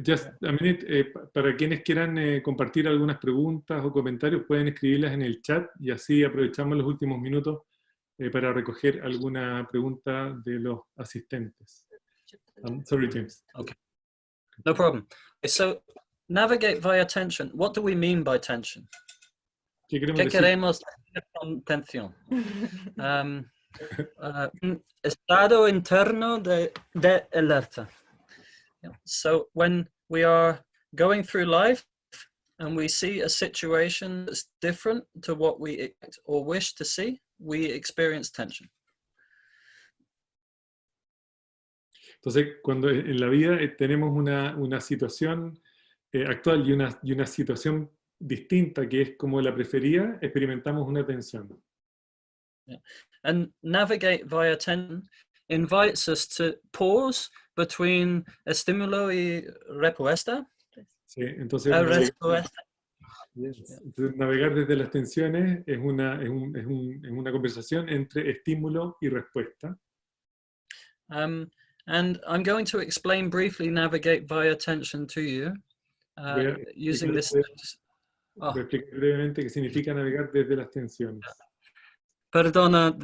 Just a minute, para quienes quieran compartir algunas preguntas o comentarios, pueden escribirlas en el chat y así aprovechamos los últimos minutos para recoger alguna pregunta de los asistentes. Sorry, James. Okay, no problem. So, navigate via tension. What do we mean by tension? ¿Qué queremos decir con tensión? Estado interno de alerta. So when we are going through life and we see a situation that's different to what we expect or wish to see, we experience tension. Entonces, cuando en la vida tenemos una situación actual y una situación distinta que es como la preferida, experimentamos una tensión. Yeah. And navigate via tension invites us to pause between estímulo y respuesta. Sí, entonces, navegar desde las tensiones es una conversación entre estímulo y respuesta. And I'm going to explain briefly navigate via tension to you using this. Voy a explicar brevemente qué significa navegar desde las tensiones. Perdona,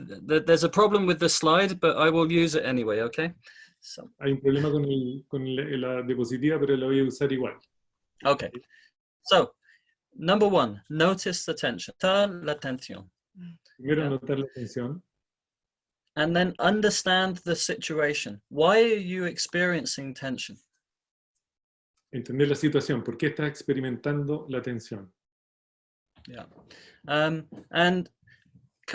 there's a problem with the slide, but I will use it anyway, okay? So. Hay un problema con la diapositiva, pero la voy a usar igual. Okay. So, number one, notice the tension. La tensión. Primero, notar la tensión. And then understand the situation. Why are you experiencing tension? Entender la situación. ¿Por qué estás experimentando la tensión? Yeah. And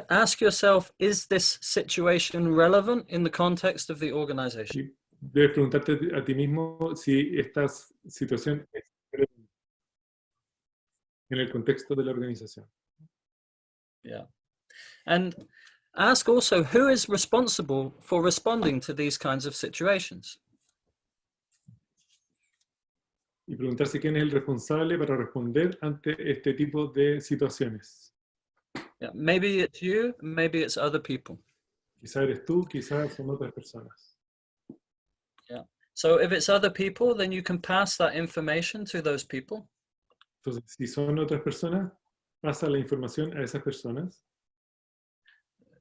ask yourself, is this situation relevant in the context of the organization? debes preguntarte a ti mismo si esta situación es en el contexto de la organización. Yeah. And ask also, who is responsible for responding to these kinds of situations? Y preguntarse quién es el responsable para responder ante este tipo de situaciones. Yeah, maybe it's you, maybe it's other people. Quizá eres tú, quizás son otras personas. Yeah. So if it's other people, then you can pass that information to those people. Entonces, si son otras personas, pasa la información a esas personas.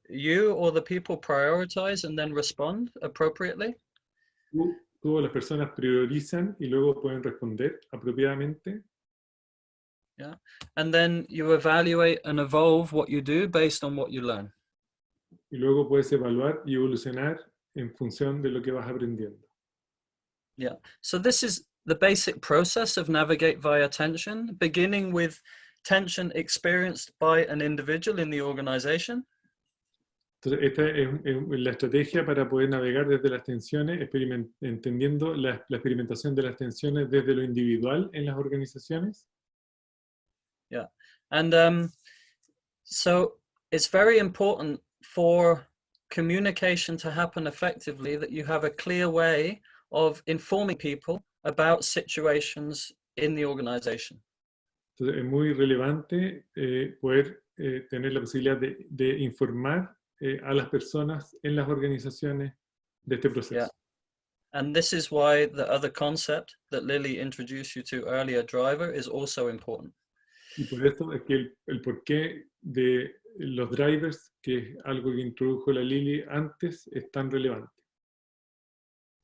You or the people prioritize and then respond appropriately. Tú o las personas priorizan y luego pueden responder apropiadamente. Yeah. And then you evaluate and evolve what you do based on what you learn. Y luego puedes evaluar y evolucionar en función de lo que vas aprendiendo. Yeah. So this is the basic process of navigate via tension, beginning with tension experienced by an individual in the organization. Entonces, esta es la estrategia para poder navegar desde las tensiones, entendiendo la experimentación de las tensiones desde lo individual en las organizaciones. Yeah. And so it's very important for communication to happen effectively that you have a clear way of informing people about situations in the organization. Entonces, es muy relevante poder tener la posibilidad de informar a las personas en las organizaciones de este proceso. Yeah. And this is why the other concept that Lily introduced you to earlier, driver, is also important. Y por eso es que el porqué de los drivers, que es algo que introdujo la Lily antes, es tan relevante.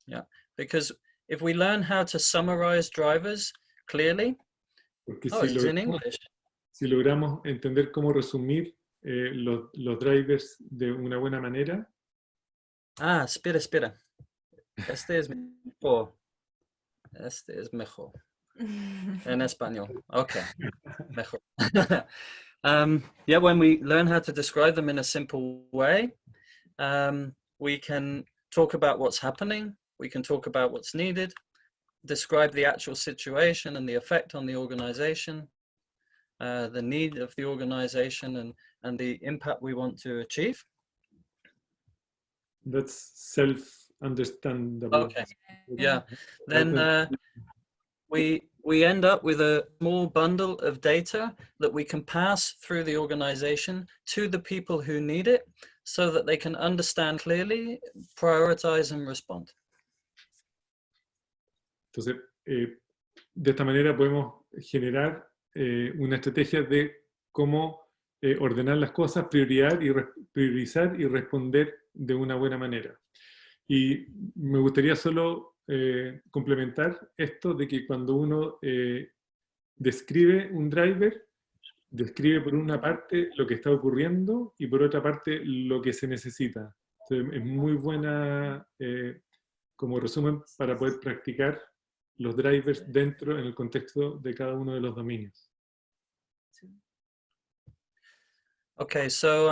Yeah, because if we learn how to summarize drivers clearly, Porque si logramos entender cómo resumir los drivers de una buena manera. Ah, espera. Este es mejor. Este es mejor. En español. Okay. Mejor. Yeah, when we learn how to describe them in a simple way, we can talk about what's happening. We can talk about what's needed, describe the actual situation and the effect on the organization, the need of the organization and the impact we want to achieve. That's self-understandable. Okay, yeah. Then we end up with a small bundle of data that we can pass through the organization to the people who need it so that they can understand clearly, prioritize and respond. Entonces, de esta manera podemos generar una estrategia de cómo ordenar las cosas, priorizar y responder de una buena manera. Y me gustaría solo complementar esto de que cuando uno describe un driver, describe por una parte lo que está ocurriendo y por otra parte lo que se necesita. Entonces, es muy buena como resumen para poder practicar los drivers dentro en el contexto de cada uno de los dominios. Okay, so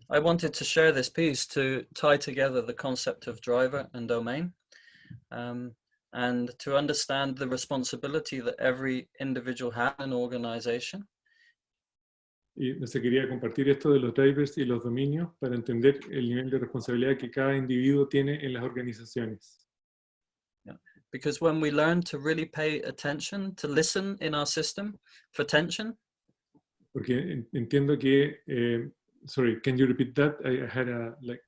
I wanted to share this piece to tie together the concept of driver and domain, and to understand the responsibility that every individual has in an organization. Y se quería compartir esto de los drivers y los dominios para entender el nivel de responsabilidad que cada individuo tiene en las organizaciones. Yeah. Because when we learn to really pay attention, to listen in our system for tension. Porque entiendo que, sorry, can you repeat that? I had a, like...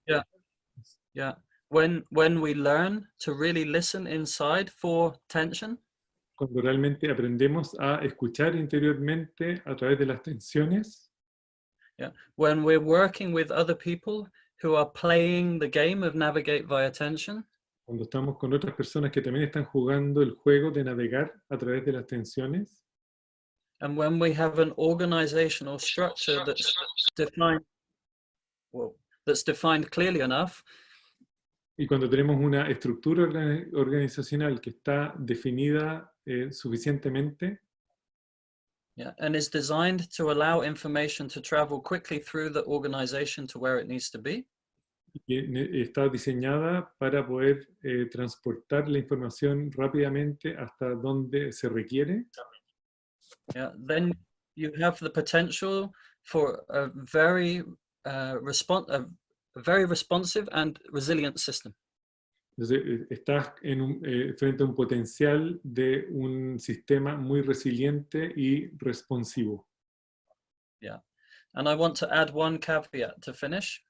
Yeah. When we learn to really listen inside for tension. Cuando realmente aprendemos a escuchar interiormente a través de las tensiones. Yeah. When we're working with other people who are playing the game of navigate via tension. Cuando estamos con otras personas que también están jugando el juego de navegar a través de las tensiones. And when we have an organizational structure that's defined clearly enough. Y cuando tenemos una estructura organizacional que está definida suficientemente. Yeah, and is designed to allow information to travel quickly through the organization to where it needs to be. está diseñada para poder transportar la información rápidamente hasta donde se requiere. Yeah, then you have the potential for a very responsive and resilient system. Entonces, estás frente a un potencial de un sistema muy resiliente y responsivo. Yeah, and I want to add one caveat to finish.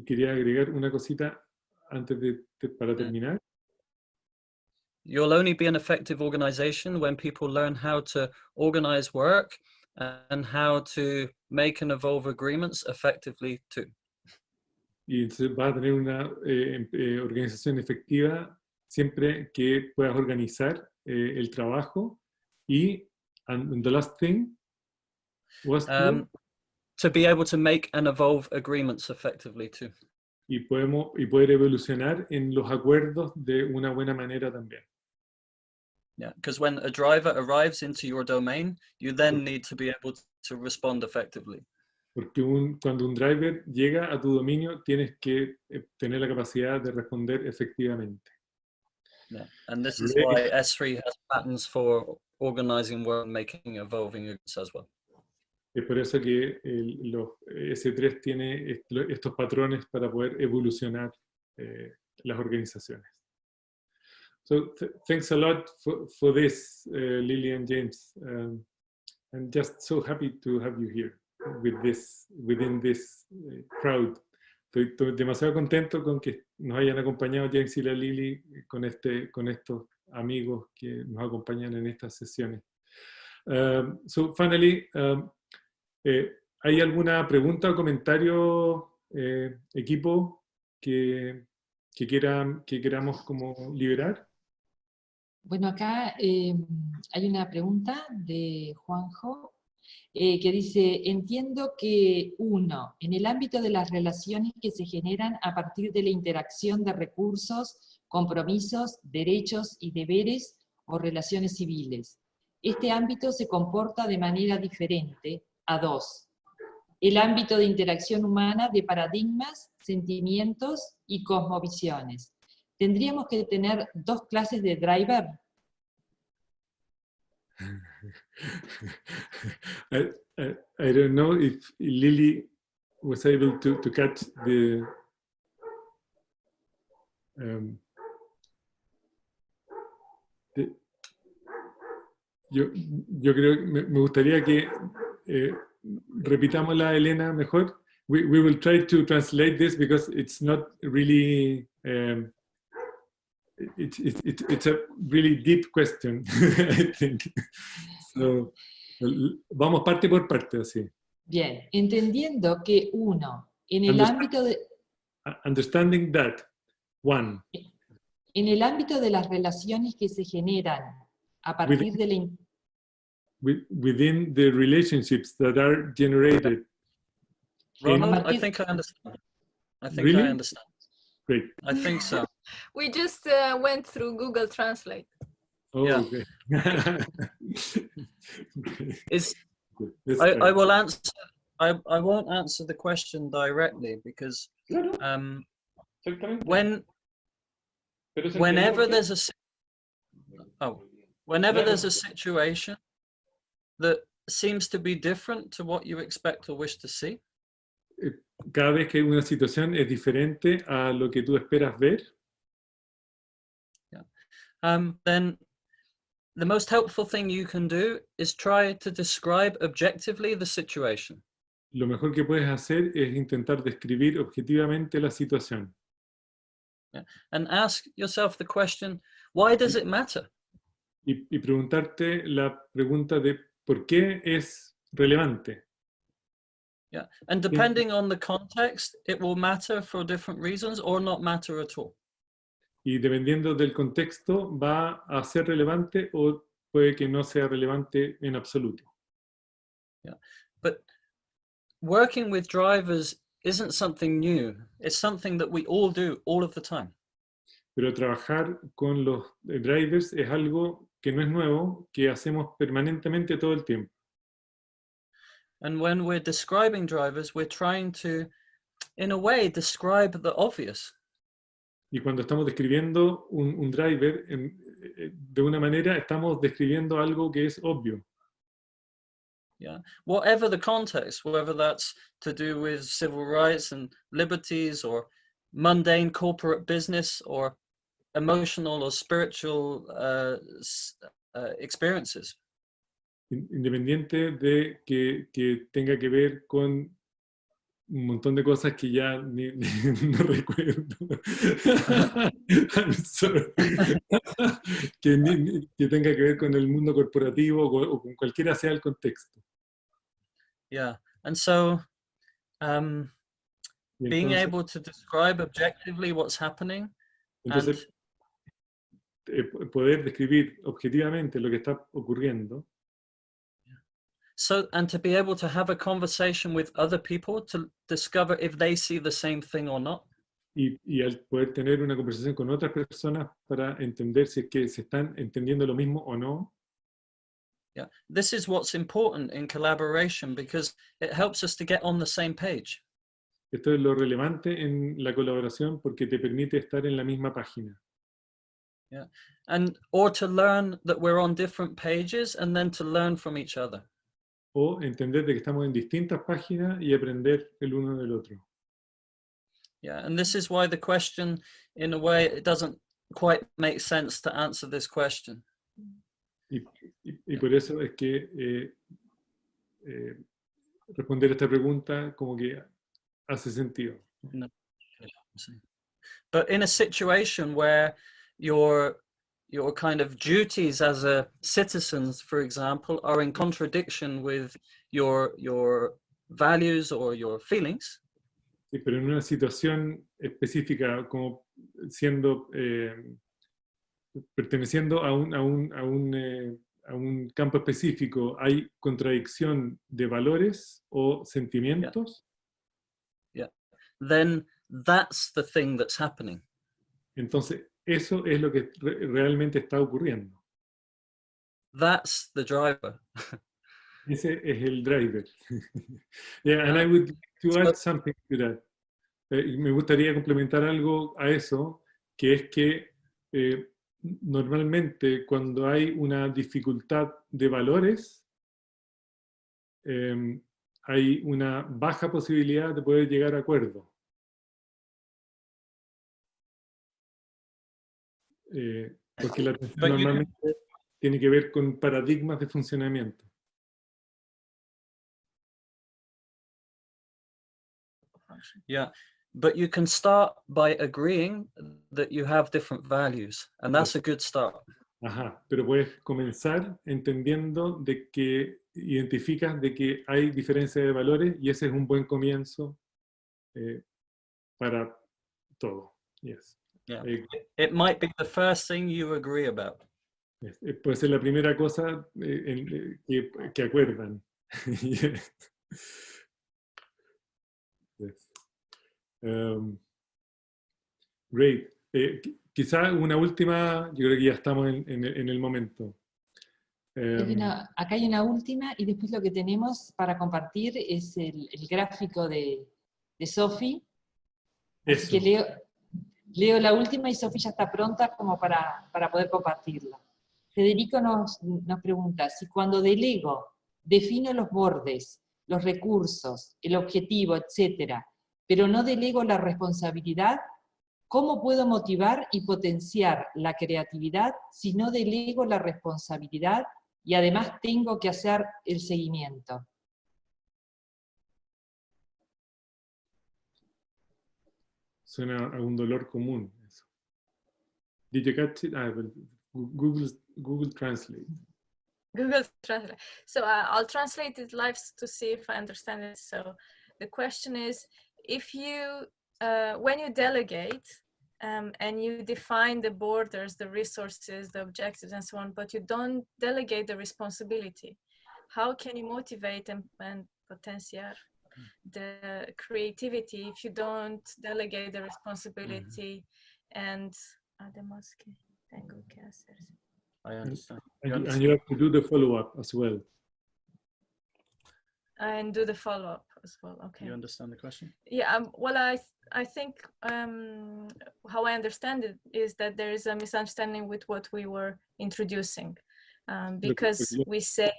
Quería agregar una cosita antes para terminar. You'll only be an effective organization when people learn how to organize work and how to make and evolve agreements effectively too. Y entonces vas a tener una organización efectiva siempre que puedas organizar el trabajo y and the last thing was to be able to make and evolve agreements effectively too. Y poder evolucionar en los acuerdos de una buena manera también. Yeah, because when a driver arrives into your domain, you then need to be able to respond effectively. Porque cuando un driver llega a tu dominio, tienes que tener la capacidad de responder efectivamente. Yeah, and this is why S3 has patterns for organizing work and making evolving agreements as well. Es por eso que S3 tiene estos patrones para poder evolucionar las organizaciones. So thanks a lot for this, Lily and James. I'm just so happy to have you here within this crowd. Estoy demasiado contento con que nos hayan acompañado James y la Lily con estos amigos que nos acompañan en estas sesiones. So finally, ¿hay alguna pregunta o comentario, equipo, que queramos como liberar? Bueno, acá hay una pregunta de Juanjo que dice, entiendo que en el ámbito de las relaciones que se generan a partir de la interacción de recursos, compromisos, derechos y deberes o relaciones civiles, este ámbito se comporta de manera diferente a 2. El ámbito de interacción humana de paradigmas, sentimientos y cosmovisiones. ¿Tendríamos que tener 2 clases de driver? I don't know if Lily was able to catch the yo creo que me gustaría que repitámosla, Elena, mejor. We will try to translate this because it's not really it's a really deep question, I think. So, vamos parte por parte, así. Bien, entendiendo que en el ámbito de... Understanding that, en el ámbito de las relaciones que se generan a partir de la... Within the relationships that are generated. Ronald, I think I understand. I think really? I understand. Great. I think so. We just went through Google Translate. Oh, yeah. Okay. I will answer. I won't answer the question directly because whenever there's a situation that seems to be different to what you expect or wish to see. Cada vez que hay una situación es diferente a lo que tú esperas ver. Yeah. Then the most helpful thing you can do is try to describe objectively the situation. Lo mejor que puedes hacer es intentar describir objetivamente la situación. Yeah. And ask yourself the question, why does it matter? Y preguntarte la pregunta de ¿por qué es relevante? Yeah, and depending on the context, it will matter for different reasons or not matter at all. Y dependiendo del contexto, va a ser relevante o puede que no sea relevante en absoluto. Yeah, but working with drivers isn't something new. It's something that we all do all of the time. Pero trabajar con los drivers es algo que no es nuevo, que hacemos permanentemente todo el tiempo. And when we're describing drivers, we're trying to in a way, describe the obvious. Y cuando estamos describiendo un driver, de una manera estamos describiendo algo que es obvio. Yeah, whatever the context, whether that's to do with civil rights and liberties, or mundane corporate business, or emotional or spiritual experiences. Independiente de que tenga que ver con un montón de cosas que ya no recuerdo. I'm sorry. que tenga que ver con el mundo corporativo o con cualquiera sea el contexto. Yeah, and so being Entonces, able to describe objectively what's happening. Entonces, poder describir objetivamente lo que está ocurriendo. So, and to be able to have a conversation with other people to discover if they see the same thing or not. Y al poder tener una conversación con otras personas para entender si es que se están entendiendo lo mismo o no. Yeah, this is what's important in collaboration because it helps us to get on the same page. Esto es lo relevante en la colaboración porque te permite estar en la misma página. Yeah, and or to learn that we're on different pages and then to learn from each other. O entender de que estamos en distintas páginas y aprender el uno del otro. Yeah, and this is why the question, in a way, it doesn't quite make sense to answer this question. Y por eso es que responder esta pregunta como que hace sentido. No. But in a situation where your kind of duties as a citizen, for example, are in contradiction with your values or your feelings. Sí, pero en una situación específica, como siendo, perteneciendo a un campo específico, ¿hay contradicción de valores o sentimientos? Yeah. Then that's the thing that's happening. Entonces, eso es lo que realmente está ocurriendo. That's the driver. Ese es el driver. Yeah, and I would like to add something to that. Me gustaría complementar algo a eso, que es que normalmente cuando hay una dificultad de valores, hay una baja posibilidad de poder llegar a acuerdo. Porque la atención normalmente tiene que ver con paradigmas de funcionamiento. Yeah, but you can start by agreeing that you have different values, and that's a good start. Ajá, pero puedes comenzar entendiendo de que identificas de que hay diferencia de valores y ese es un buen comienzo para todo. Yes. Yeah. It might be the first thing you agree about. Puede ser la primera cosa que acuerdan. Yes. Yes. Great. Quizá una última, yo creo que ya estamos en el momento. Acá hay una última y después lo que tenemos para compartir es el gráfico de Sofi. Así que leo la última y Sofi ya está pronta como para poder compartirla. Federico nos pregunta, si cuando delego defino los bordes, los recursos, el objetivo, etcétera, pero no delego la responsabilidad, ¿cómo puedo motivar y potenciar la creatividad si no delego la responsabilidad y además tengo que hacer el seguimiento? Suena a un dolor común eso. Did you catch it? Google Translate. Google Translate. So I'll translate it live to see if I understand it. So the question is, if you, when you delegate and you define the borders, the resources, the objectives, and so on, but you don't delegate the responsibility, how can you motivate and potenciar the creativity if you don't delegate the responsibility? And además que tengo que hacer. I understand. And you have to do the follow-up as well. And do the follow-up. as well. Okay. You understand the question? Yeah. Well, I think how I understand it is that there is a misunderstanding with what we were introducing, because we say.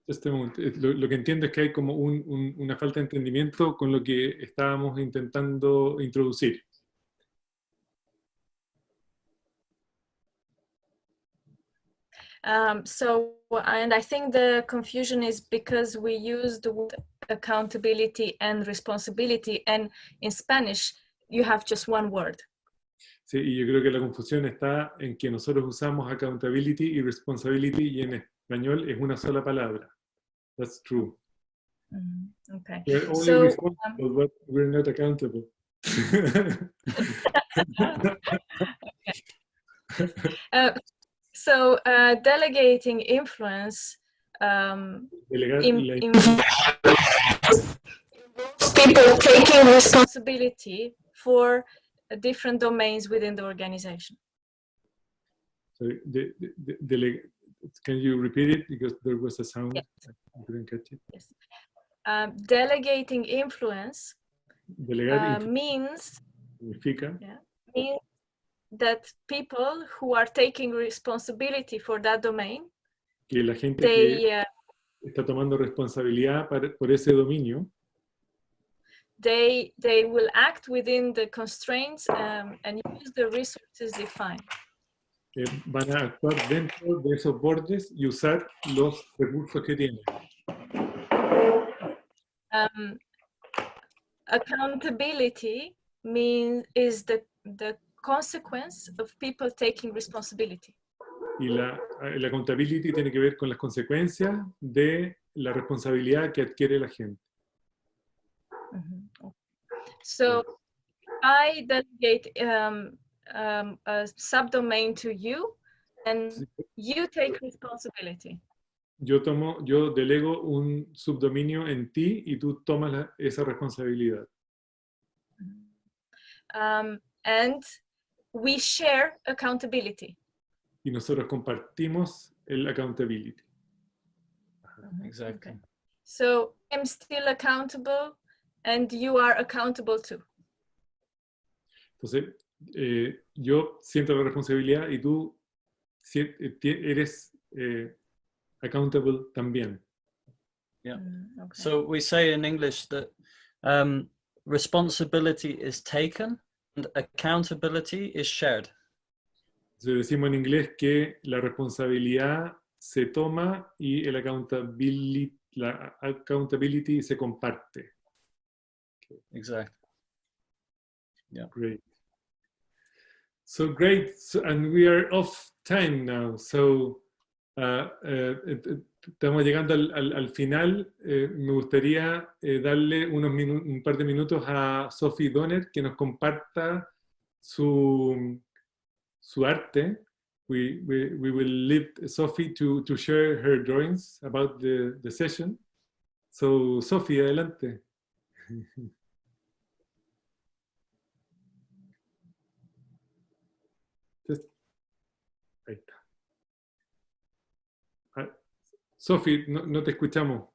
Lo que entiendo es que hay como una falta de entendimiento con lo que estábamos intentando introducir. And I think the confusion is because we use the word accountability and responsibility, and in Spanish you have just one word. Sí, y yo creo que la confusión está en que nosotros usamos accountability y responsibility y en español es una sola palabra. That's true. Okay. We're only responsible, but we're not accountable. Delegating influence involves people taking responsibility for different domains within the organization. So can you repeat it, because there was a sound? Yes. I couldn't catch it. Yes. Delegating influence means that people who are taking responsibility for that domain, que la gente que está tomando responsabilidad por ese dominio, they will act within the constraints and use the resources defined. Van a actuar dentro de esos bordes y usar los recursos que tienen. Accountability is the consequence of people taking responsibility. Y la accountability tiene que ver con las consecuencias de la responsabilidad que adquiere la gente. So I delegate a subdomain to you, and you take responsibility. Yo delego un subdominio en ti y tú tomas esa responsabilidad. And we share accountability. Y nosotros compartimos el accountability. Exactly. Okay. So I'm still accountable, and you are accountable too. Entonces, yo siento la responsabilidad y tú eres accountable también. Yeah. Okay. So we say in English that responsibility is taken and accountability is shared. Entonces decimos en inglés que la responsabilidad se toma y la accountability se comparte. Exactly. Yeah. Great. So great, and we are off time now. So estamos llegando al final. Me gustaría darle un par de minutos a Sophie Donner que nos comparta su arte. We will leave Sophie to share her drawings about the session. So Sophie, adelante. Ahí está. Sophie, no te escuchamos.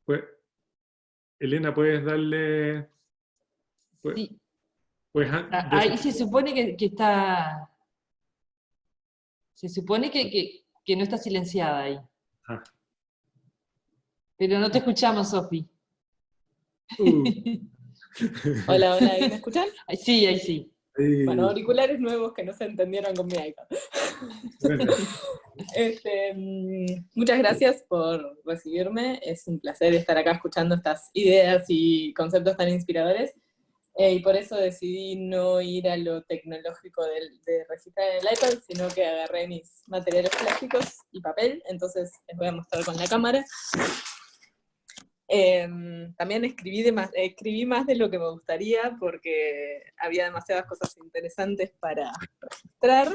Pues, Elena, ¿puedes darle...? Sí. Ahí se supone que está... Se supone que no está silenciada ahí. Ah. Pero no te escuchamos, Sophie. Hola, ¿ahí me escuchan? Sí, ahí sí. Bueno, auriculares nuevos que no se entendieron con mi iPad. Bueno. Muchas gracias por recibirme. Es un placer estar acá escuchando estas ideas y conceptos tan inspiradores. Y por eso decidí no ir a lo tecnológico de registrar en el iPad, sino que agarré mis materiales plásticos y papel. Entonces les voy a mostrar con la cámara. También escribí más de lo que me gustaría porque había demasiadas cosas interesantes para registrar,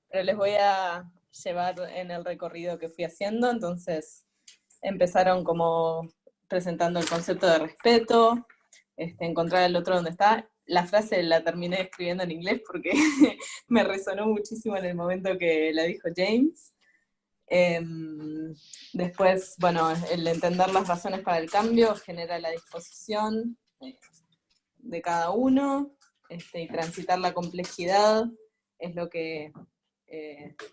pero les voy a llevar en el recorrido que fui haciendo. Entonces empezaron como presentando el concepto de respeto, encontrar al otro donde está. La frase la terminé escribiendo en inglés porque me resonó muchísimo en el momento que la dijo James. Después, bueno, el entender las razones para el cambio genera la disposición de cada uno, y transitar la complejidad es lo que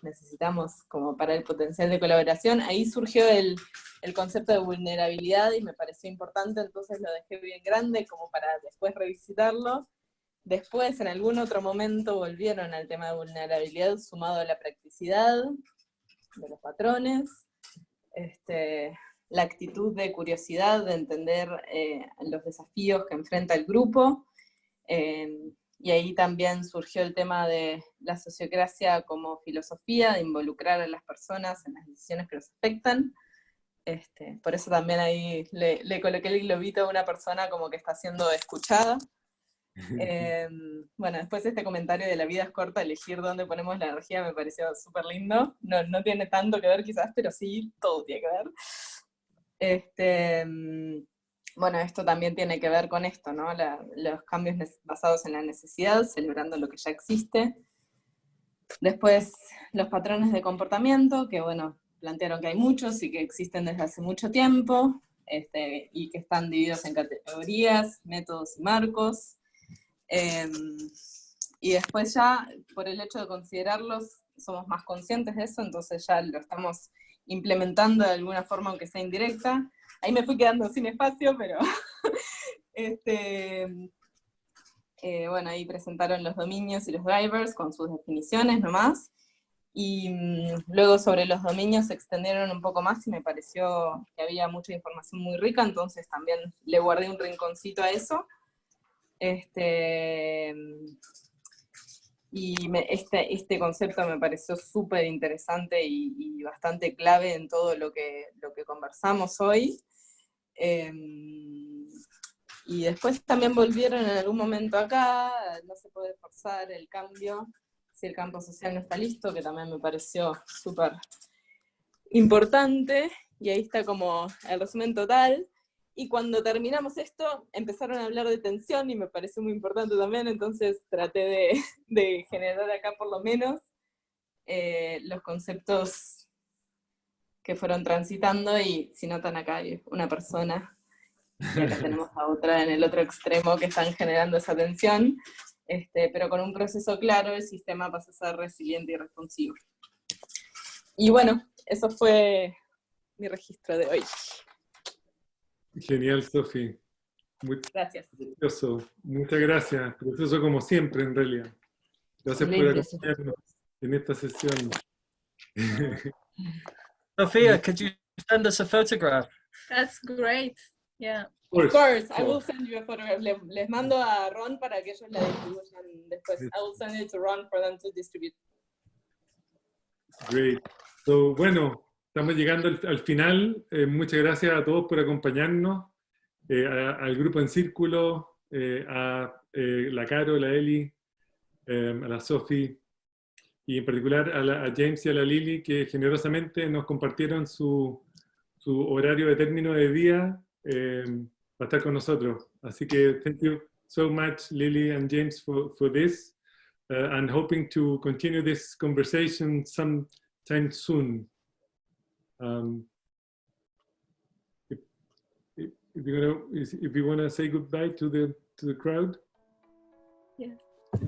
necesitamos como para el potencial de colaboración. Ahí surgió el concepto de vulnerabilidad y me pareció importante, entonces lo dejé bien grande como para después revisitarlo. Después, en algún otro momento, volvieron al tema de vulnerabilidad sumado a la practicidad de los patrones, la actitud de curiosidad, de entender los desafíos que enfrenta el grupo, y ahí también surgió el tema de la sociocracia como filosofía, de involucrar a las personas en las decisiones que los afectan. Por eso también ahí le coloqué el globito a una persona como que está siendo escuchada. Bueno, después este comentario de la vida es corta, elegir dónde ponemos la energía me pareció súper lindo. No tiene tanto que ver quizás, pero sí, todo tiene que ver. Bueno, esto también tiene que ver con esto, ¿no? Los cambios basados en la necesidad, celebrando lo que ya existe. Después, los patrones de comportamiento, que bueno, plantearon que hay muchos y que existen desde hace mucho tiempo, y que están divididos en categorías, métodos y marcos. Y después ya, por el hecho de considerarlos, somos más conscientes de eso, entonces ya lo estamos implementando de alguna forma, aunque sea indirecta. Ahí me fui quedando sin espacio, pero bueno, ahí presentaron los dominios y los drivers con sus definiciones nomás, y luego sobre los dominios se extendieron un poco más y me pareció que había mucha información muy rica, entonces también le guardé un rinconcito a eso. Y este concepto me pareció súper interesante y bastante clave en todo lo que conversamos hoy. Y después también volvieron en algún momento acá, no se puede forzar el cambio si el campo social no está listo, que también me pareció súper importante, y ahí está como el resumen total. Y cuando terminamos esto, empezaron a hablar de tensión, y me pareció muy importante también, entonces traté de generar acá por lo menos los conceptos que fueron transitando, y si notan acá hay una persona, y acá tenemos a otra en el otro extremo que están generando esa tensión, pero con un proceso claro el sistema pasa a ser resiliente y responsivo. Y bueno, eso fue mi registro de hoy. Genial, Sofi. Gracias. Precioso. Muchas gracias. Precioso como siempre, en realidad. Gracias por acompañarnos en esta sesión. Sophia, could you send us a photograph? That's great. Yeah. Of course, I will send you a photograph. Les mando a Ron para que ellos la distribuyan después. I will send it to Ron for them to distribute. Great. So, bueno, estamos llegando al final. Muchas gracias a todos por acompañarnos. Al grupo en círculo, a la Caro, la Eli, a la Sofi, y en particular a James y a la Lili, que generosamente nos compartieron su horario de término de día para estar con nosotros. Así que thank you so much, Lily and James, for this, and hoping to continue this conversation sometime soon. If you want to say goodbye to the crowd. Yeah.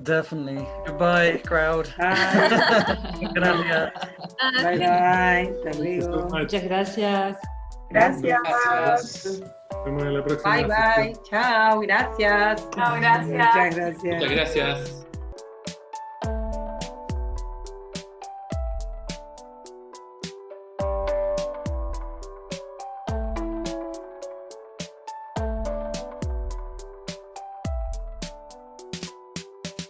Definitely. Goodbye, crowd. Gracias. Bye bye. Hasta luego. Muchas gracias. Gracias. Nos vemos en la próxima. Bye bye. Chao. Gracias. Chao, gracias. Muchas gracias. Muchas gracias.